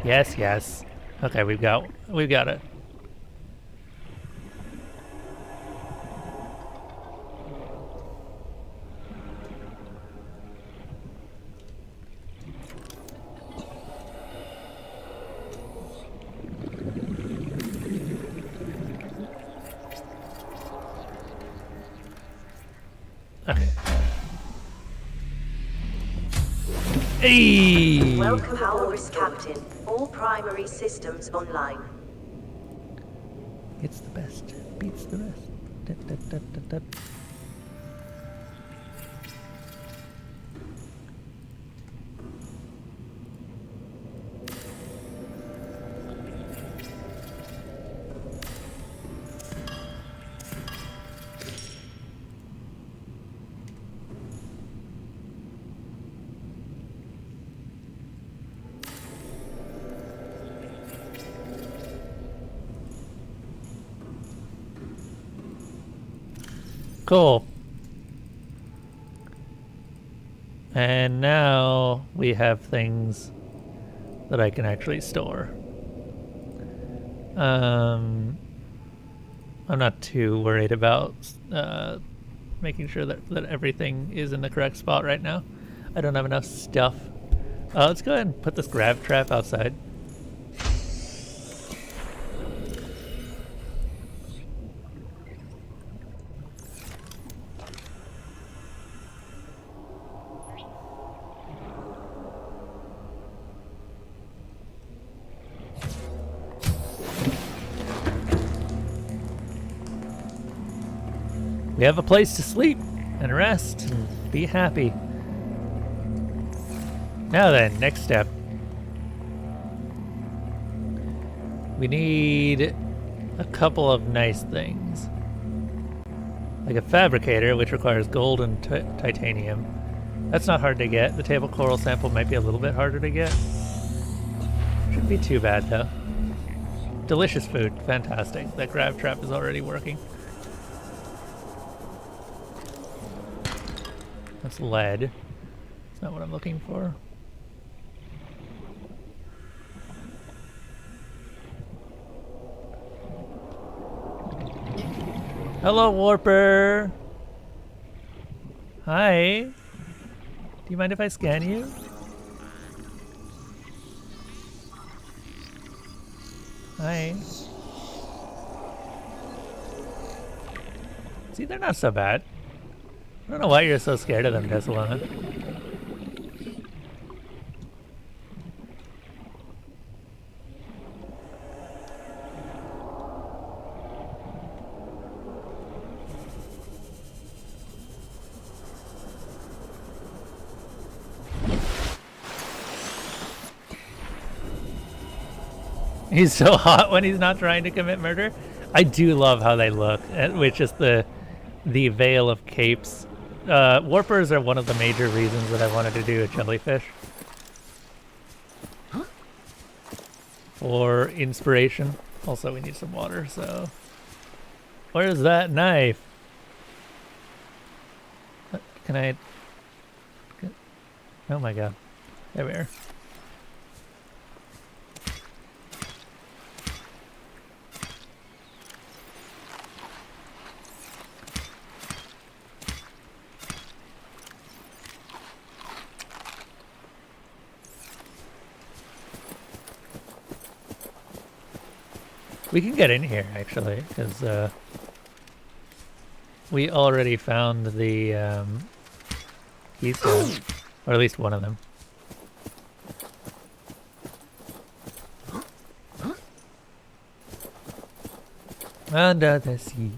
Yes, yes. Okay, we've got it. Okay. Hey! Welcome, Powers Captain. All primary systems online. It's the best. Beats the best. Da, da, da, da, da. Cool. And now we have things that I can actually store. I'm not too worried about making sure that everything is in the correct spot right now. I don't have enough stuff. Let's go ahead and put this grab trap outside. We have a place to sleep and rest and be happy. Now then, next step. We need a couple of nice things. Like a fabricator, which requires gold and titanium. That's not hard to get. The table coral sample might be a little bit harder to get. Shouldn't be too bad though. Delicious food, fantastic. That grab trap is already working. That's lead. That's not what I'm looking for. Hello, Warper. Hi. Do you mind if I scan you? Hi. See, they're not so bad. I don't know why you're so scared of them, Desolana. He's so hot when he's not trying to commit murder. I do love how they look, which is the veil of capes. Warpers are one of the major reasons that I wanted to do a jellyfish. For inspiration. Also, we need some water, so... Where's that knife? Can I... Oh my god. There we are. We can get in here, actually, because we already found the keystone, or at least one of them. Under the sea.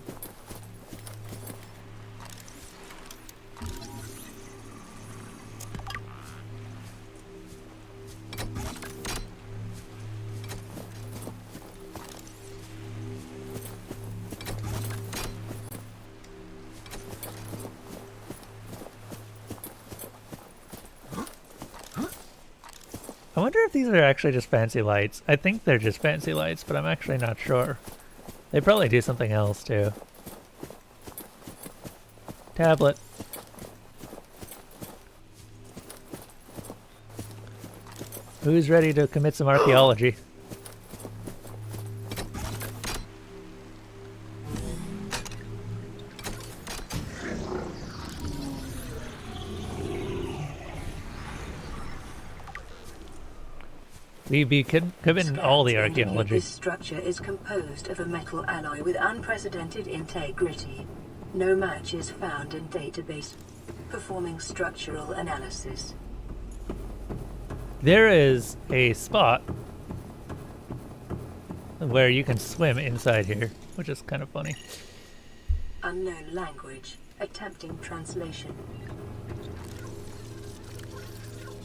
I wonder if these are actually just fancy lights. I think they're just fancy lights, but I'm actually not sure. They probably do something else too. Tablet. Who's ready to commit some archaeology? We'd be committing all the archaeology. This structure is composed of a metal alloy with unprecedented integrity. No match is found in database. Performing structural analysis. There is a spot where you can swim inside here, which is kind of funny. Unknown language. Attempting translation.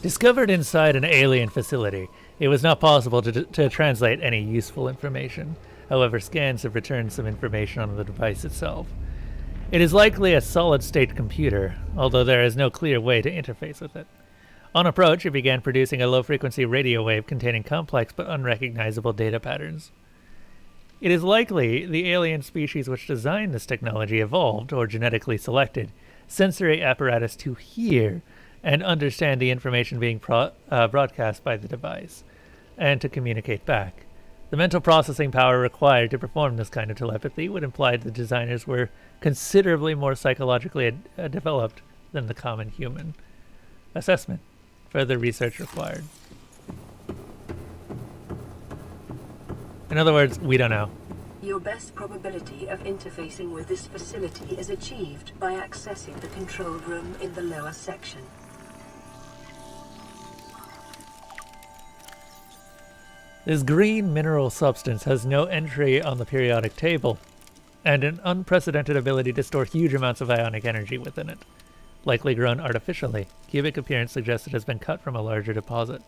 Discovered inside an alien facility. It was not possible to translate any useful information. However, scans have returned some information on the device itself. It is likely a solid-state computer, although there is no clear way to interface with it. On approach, it began producing a low-frequency radio wave containing complex but unrecognizable data patterns. It is likely the alien species which designed this technology evolved, or genetically selected, sensory apparatus to hear and understand the information being broadcast by the device, and to communicate back. The mental processing power required to perform this kind of telepathy would imply the designers were considerably more psychologically developed than the common human. Assessment. Further research required. In other words, we don't know. Your best probability of interfacing with this facility is achieved by accessing the control room in the lower section. This green mineral substance has no entry on the periodic table, and an unprecedented ability to store huge amounts of ionic energy within it. Likely grown artificially, cubic appearance suggests it has been cut from a larger deposit.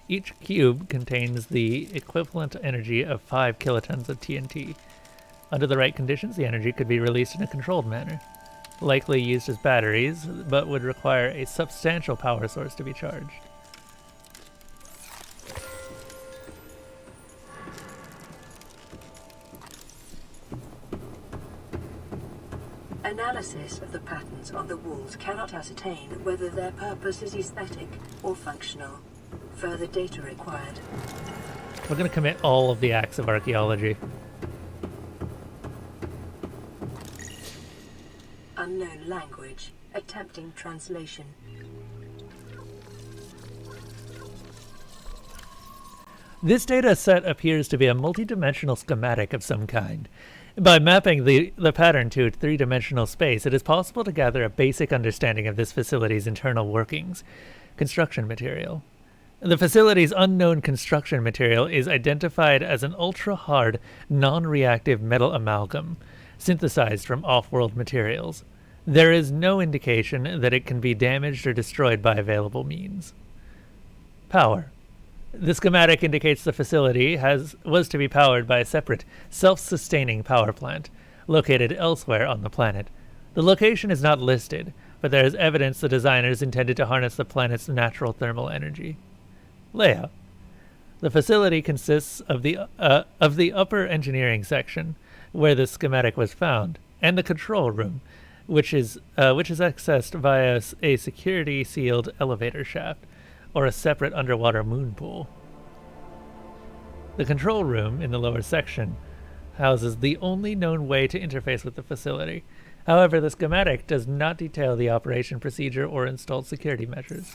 Each cube contains the equivalent energy of 5 kilotons of TNT. Under the right conditions, the energy could be released in a controlled manner. Likely used as batteries, but would require a substantial power source to be charged. Analysis of the patterns on the walls cannot ascertain whether their purpose is aesthetic or functional. Further data required. We're going to commit all of the acts of archaeology. Unknown language. Attempting translation. This data set appears to be a multidimensional schematic of some kind. By mapping the pattern to a three-dimensional space, it is possible to gather a basic understanding of this facility's internal workings. Construction material. The facility's unknown construction material is identified as an ultra-hard, non-reactive metal amalgam, synthesized from off-world materials. There is no indication that it can be damaged or destroyed by available means. Power. The schematic indicates the facility was to be powered by a separate, self-sustaining power plant, located elsewhere on the planet. The location is not listed, but there is evidence the designers intended to harness the planet's natural thermal energy. Layout. The facility consists of the upper engineering section, where the schematic was found, and the control room, which is accessed via a security-sealed elevator shaft, or a separate underwater moon pool. The control room in the lower section houses the only known way to interface with the facility. However, the schematic does not detail the operation procedure or installed security measures.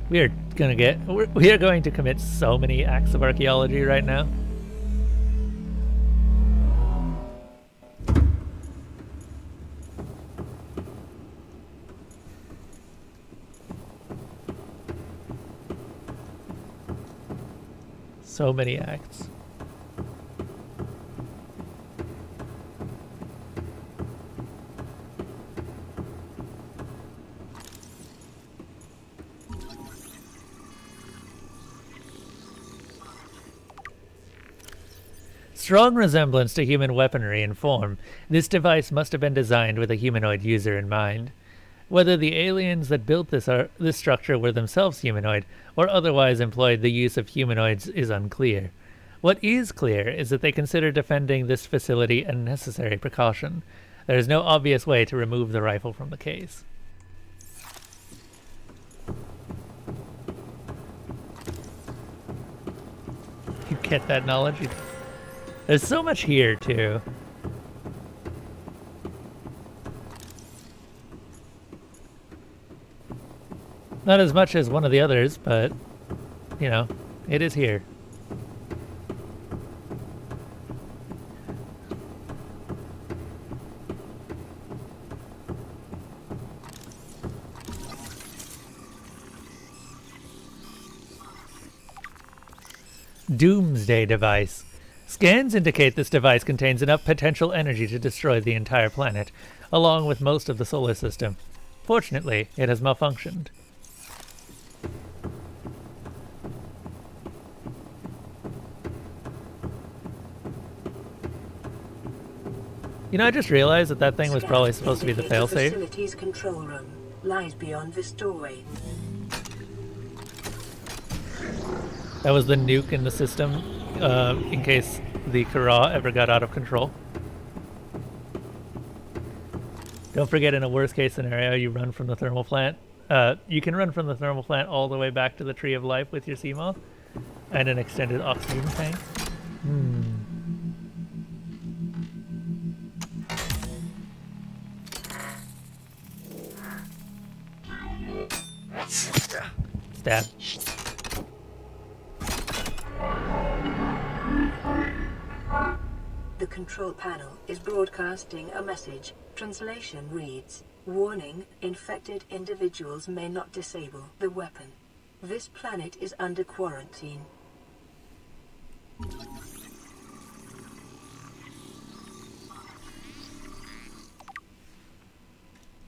We are going to commit so many acts of archaeology right now. So many acts. Strong resemblance to human weaponry in form, this device must have been designed with a humanoid user in mind. Whether the aliens that built this structure were themselves humanoid or otherwise employed the use of humanoids is unclear. What is clear is that they consider defending this facility a necessary precaution. There is no obvious way to remove the rifle from the case. You get that knowledge? There's so much here, too. Not as much as one of the others, but, you know, it is here. Doomsday device. Scans indicate this device contains enough potential energy to destroy the entire planet, along with most of the solar system. Fortunately, it has malfunctioned. You know, I just realized that that thing was probably supposed to be the Scans indicate failsafe. facility's control room lies beyond this doorway. That was the nuke in the system, in case the Kara ever got out of control. Don't forget, in a worst case scenario, you run from the thermal plant. You can run from the thermal plant all the way back to the Tree of Life with your Seamoth and an extended oxygen tank. Stab. The control panel is broadcasting a message. Translation reads, "Warning, infected individuals may not disable the weapon. This planet is under quarantine."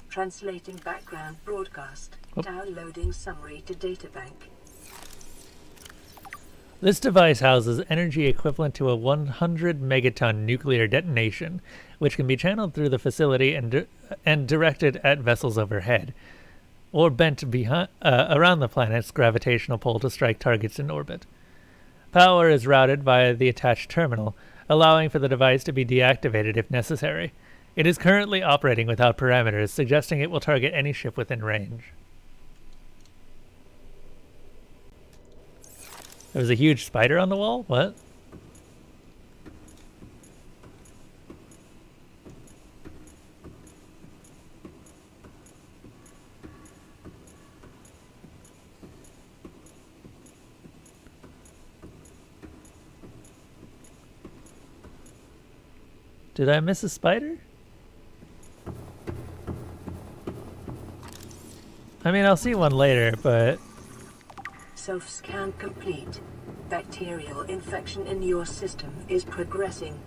Translating background broadcast. Downloading summary to databank. This device houses energy equivalent to a 100 megaton nuclear detonation, which can be channeled through the facility and directed at vessels overhead, or bent around the planet's gravitational pull to strike targets in orbit. Power is routed via the attached terminal, allowing for the device to be deactivated if necessary. It is currently operating without parameters, suggesting it will target any ship within range. There was a huge spider on the wall? What? Did I miss a spider? I mean, I'll see one later, but... Self-scan complete. Bacterial infection in your system is progressing.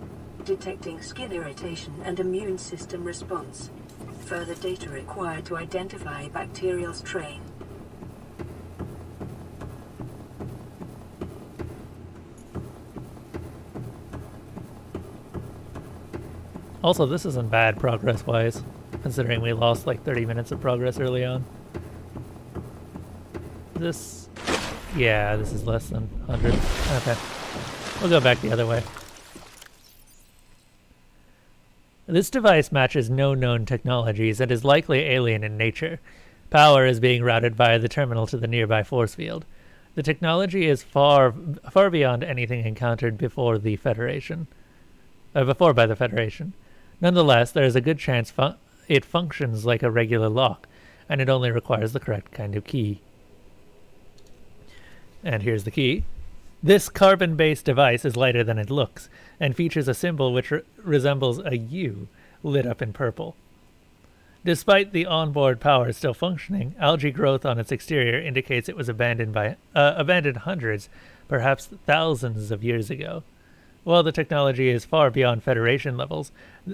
Detecting skin irritation and immune system response. Further data required to identify bacterial strain. Also, this isn't bad progress-wise, considering we lost like 30 minutes of progress early on. This... yeah, this is less than 100. Okay. We'll go back the other way. This device matches no known technologies and is likely alien in nature. Power is being routed via the terminal to the nearby force field. The technology is far beyond anything encountered before the Federation. Before by the Federation. Nonetheless, there is a good chance it functions like a regular lock, and it only requires the correct kind of key. And here's the key. This carbon-based device is lighter than it looks, and features a symbol which resembles a U lit up in purple. Despite the onboard power still functioning, algae growth on its exterior indicates it was abandoned hundreds, perhaps thousands of years ago. While the technology is far beyond Federation levels,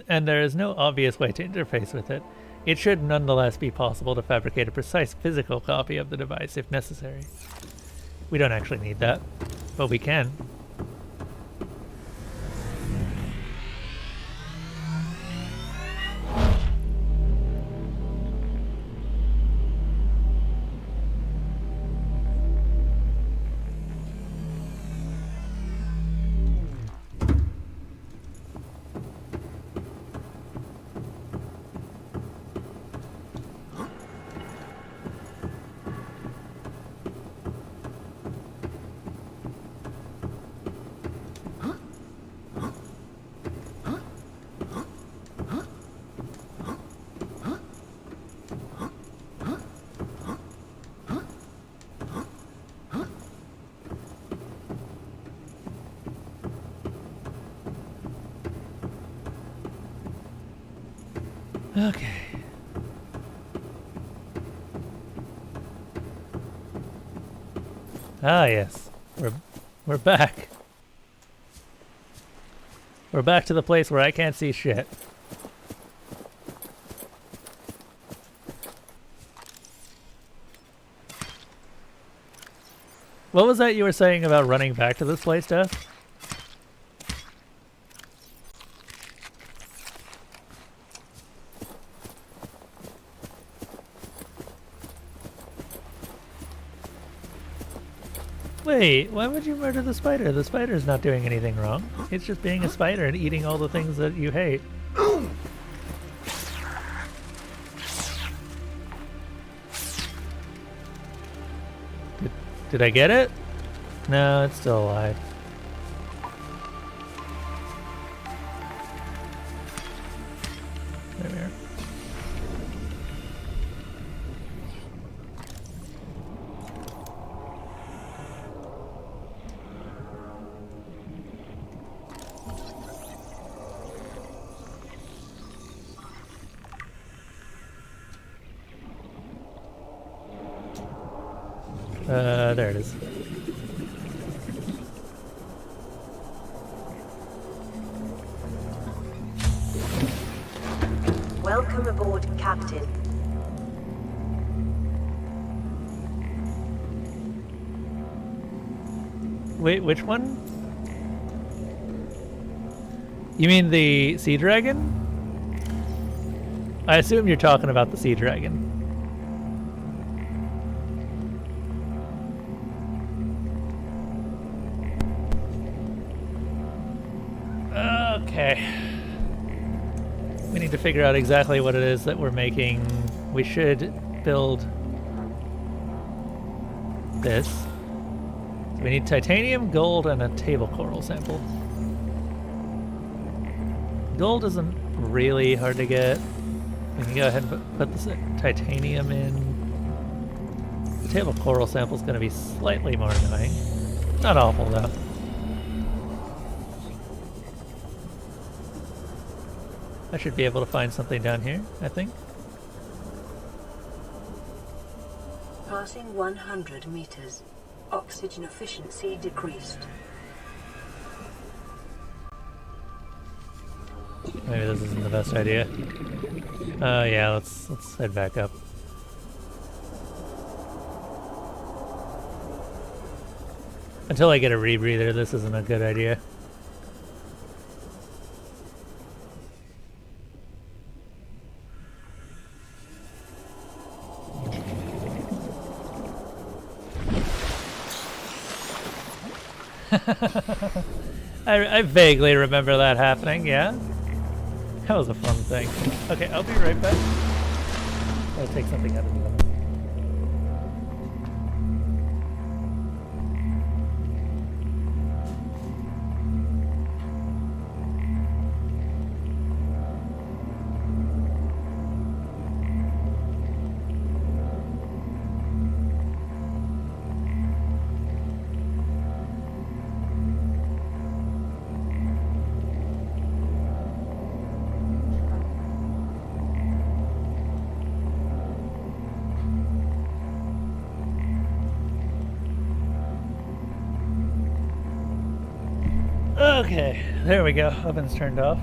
and there is no obvious way to interface with it, it should nonetheless be possible to fabricate a precise physical copy of the device if necessary. We don't actually need that, but we can. Okay. Ah, yes. We're back. We're back to the place where I can't see shit. What was that you were saying about running back to this place, Steph? Wait, why would you murder the spider? The spider's not doing anything wrong. It's just being a spider and eating all the things that you hate. Did I get it? No, it's still alive. There we are. There it is. Welcome aboard, Captain. Wait, which one? You mean the sea dragon? I assume you're talking about the sea dragon. Okay. We need to figure out exactly what it is that we're making. We should build this. So we need titanium, gold, and a table coral sample. Gold isn't really hard to get. We can go ahead and put this titanium in. The table coral sample is going to be slightly more annoying. Not awful though. I should be able to find something down here, I think. Passing 100 meters. Oxygen efficiency decreased. Maybe this isn't the best idea. Yeah, let's head back up. Until I get a rebreather, this isn't a good idea. I vaguely remember that happening, yeah? That was a fun thing. Okay, I'll be right back. I'll take something out of the oven. Okay, there we go. Oven's turned off.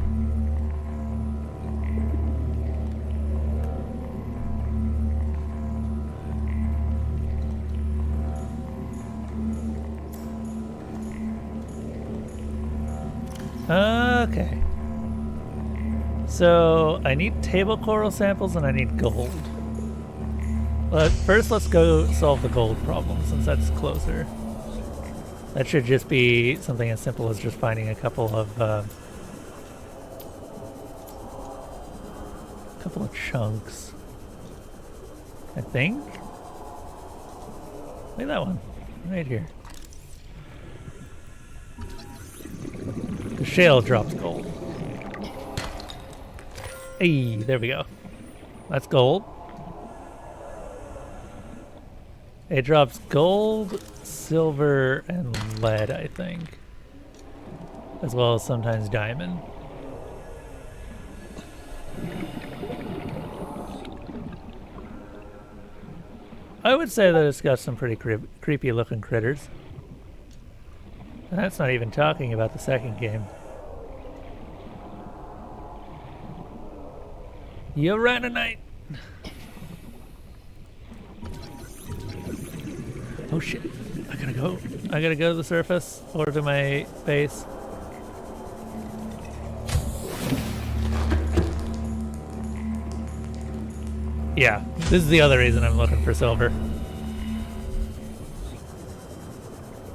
Okay. So I need table coral samples and I need gold. But first let's go solve the gold problem since that's closer. That should just be something as simple as just finding a couple of chunks. I think. Look at that one, right here. The shale drops gold. Hey, there we go. That's gold. It drops gold, silver, and lead, I think. As well as sometimes diamond. I would say that it's got some pretty creepy looking critters. And that's not even talking about the second game. Uranite! Oh shit, I gotta go to the surface or to my base. Yeah, this is the other reason I'm looking for silver.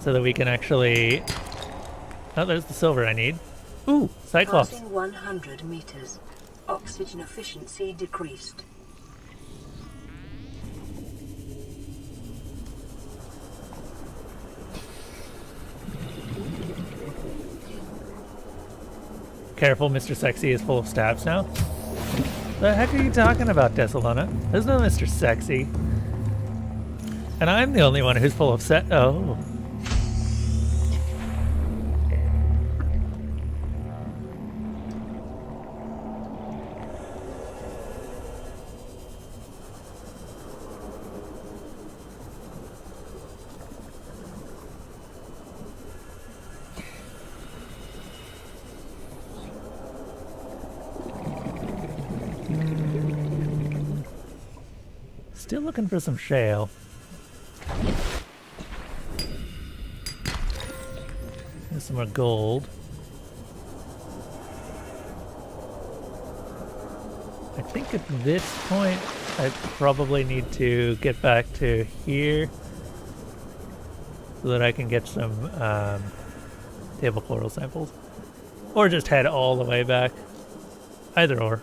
so that we can actually... Oh, there's the silver I need. Ooh, Cyclops. Passing 100 meters. Oxygen efficiency decreased. Careful, Mr. Sexy is full of stabs now. The heck are you talking about, Desolana? There's no Mr. Sexy. And I'm the only one who's full of Oh. Still looking for some shale. There's some more gold. I think at this point I probably need to get back to here so that I can get some table coral samples. Or just head all the way back. Either or.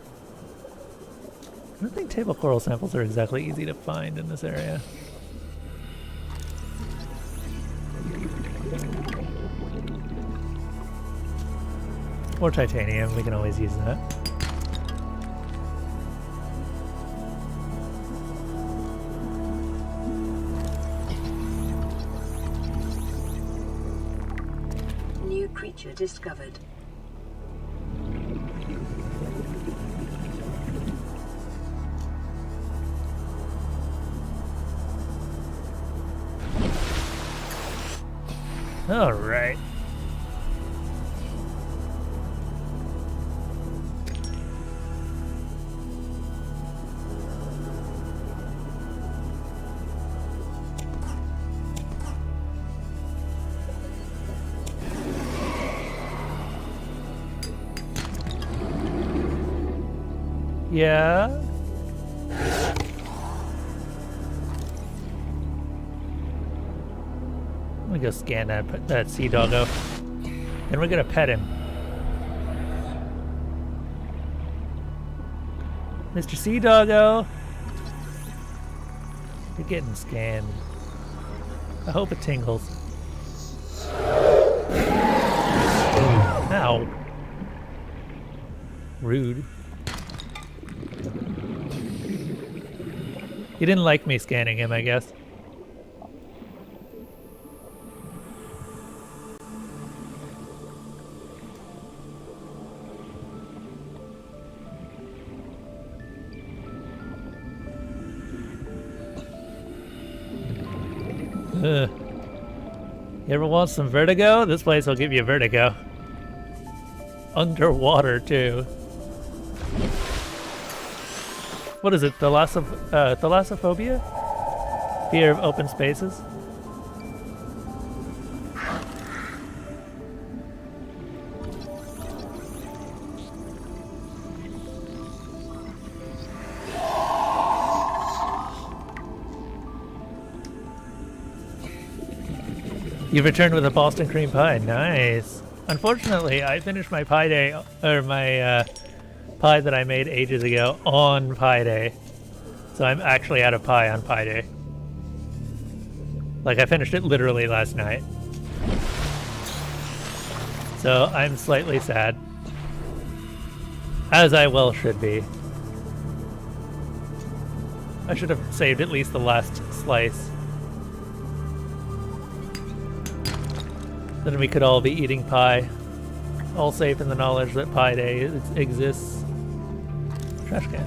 I don't think table coral samples are exactly easy to find in this area. Or titanium, we can always use that. New creature discovered. All right. Yeah. Let me go scan that sea doggo. And we're gonna pet him. Mr. Sea Doggo! You're getting scanned. I hope it tingles. Ow. Rude. He didn't like me scanning him, I guess. You ever want some vertigo? This place will give you vertigo. Underwater, too. What is it? Thalassophobia? Fear of open spaces? You've returned with a Boston cream pie. Nice. Unfortunately, I finished my pie day, or my pie that I made ages ago on Pie Day. So I'm actually out of pie on Pie Day. Like, I finished it literally last night. So I'm slightly sad. As I well should be. I should have saved at least the last slice. Then we could all be eating pie. All safe in the knowledge that Pie Day exists. Trash can.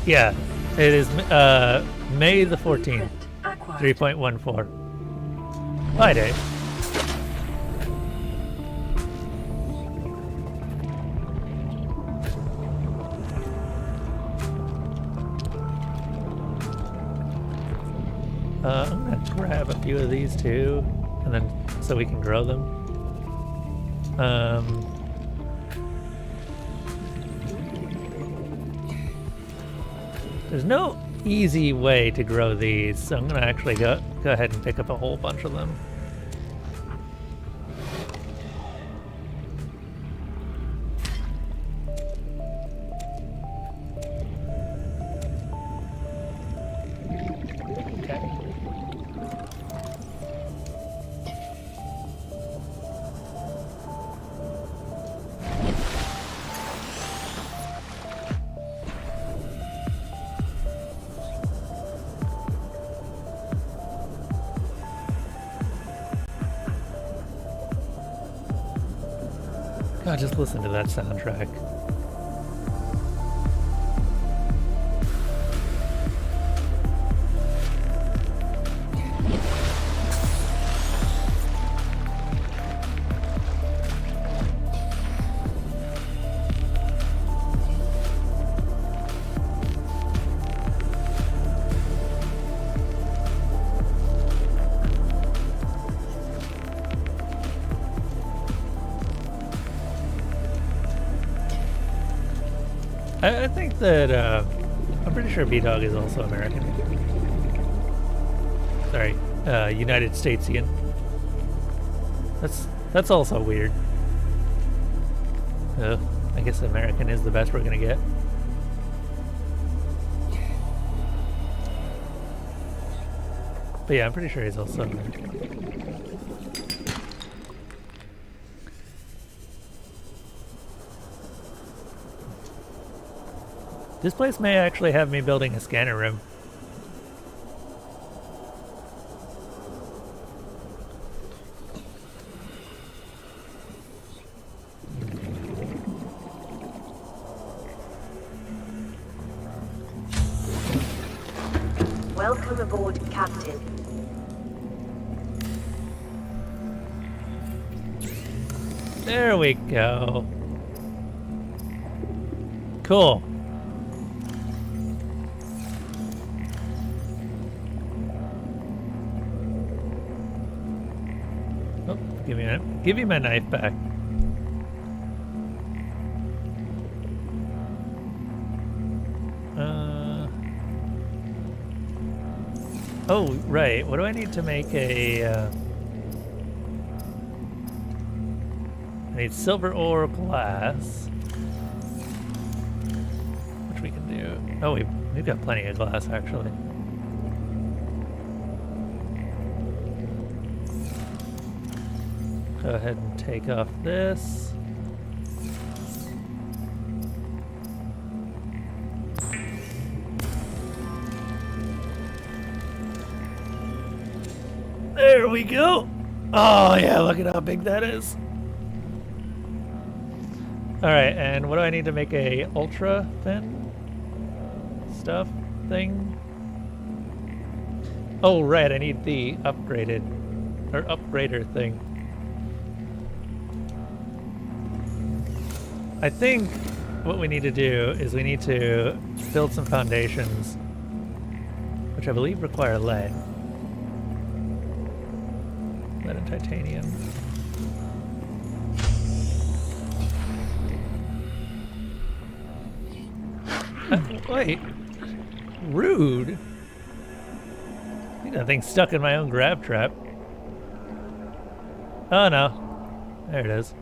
Yeah, it is May the 14th, 3.14. Pie Day. I'm gonna grab a few of these too, and then so we can grow them. There's no easy way to grow these, so I'm gonna actually go ahead and pick up a whole bunch of them. God, just listen to that soundtrack. I think that, I'm pretty sure B-Dog is also American. Sorry, United Statesian. That's also weird. I guess American is the best we're gonna get. But yeah, I'm pretty sure he's also American. This place may actually have me building a scanner room. Welcome aboard, Captain. There we go. Cool. Give me my knife back. Oh, right. What do I need to make a... I need silver ore glass. Which we can do. Oh, we've got plenty of glass, actually. Go ahead and take off this. There we go. Oh yeah, look at how big that is. All right, and what do I need to make a ultra thin stuff thing? Oh right, I need the upgraded or upgrader thing. I think what we need to do is we need to build some foundations, which I believe require lead. Lead and titanium. Wait. Rude. I think that thing's stuck in my own grab trap. Oh no. There it is.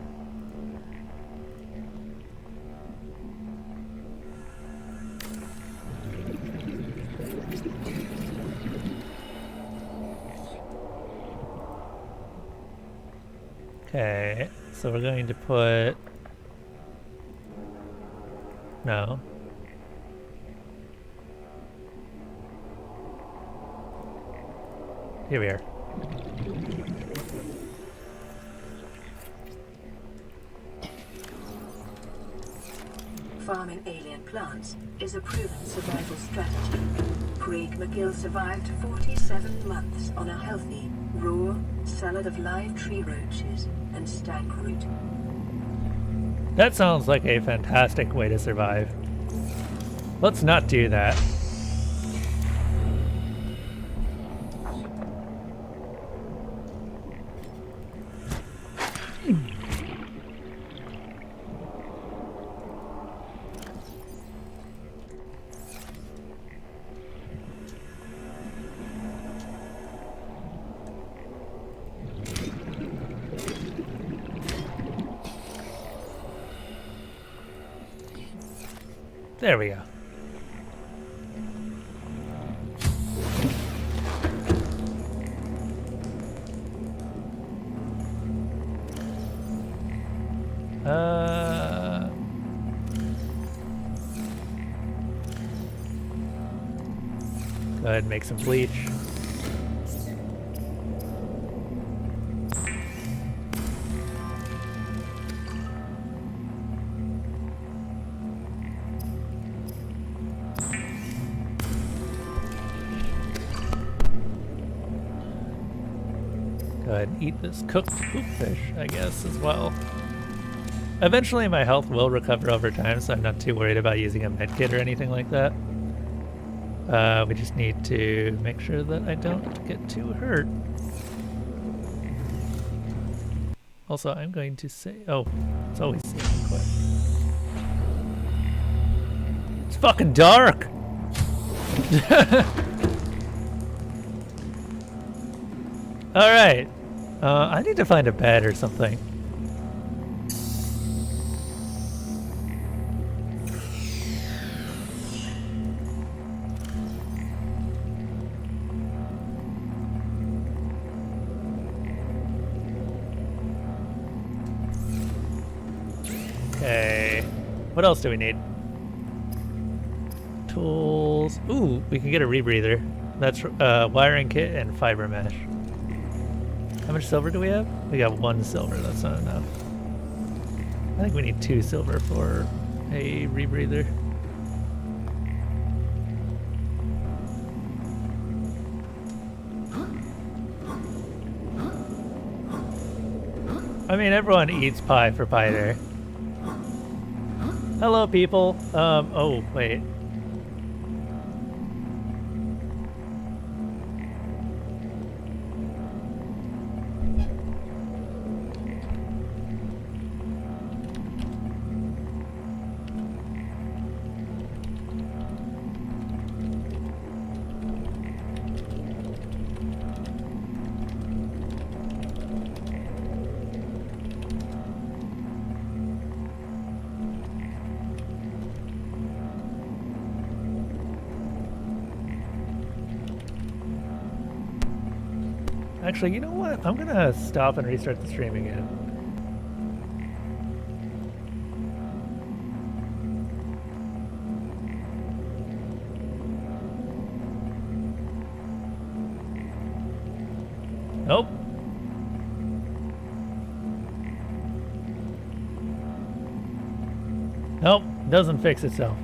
Okay, so we're going to put... No. Here we are. Farming alien plants is a proven survival strategy. Craig McGill survived 47 months on a healthy, raw salad of live tree roaches and stank root. That sounds like a fantastic way to survive. Let's not do that. There we go. Go ahead and make some bleach. Go ahead and eat this cooked poop fish, I guess, as well. Eventually my health will recover over time, so I'm not too worried about using a medkit or anything like that. We just need to make sure that I don't get too hurt. Also, I'm going to say... Oh, it's always saving quick. It's fucking dark! Alright. I need to find a bed or something. Okay. What else do we need? Tools. Ooh, we can get a rebreather. That's wiring kit and fiber mesh. How much silver do we have? We got 1 silver. That's not enough. I think we need 2 silver for a rebreather. I mean, everyone eats pie for Pie Day. Hello, people. Oh, wait. Actually, you know what? I'm gonna stop and restart the stream again. Nope. Nope, doesn't fix itself.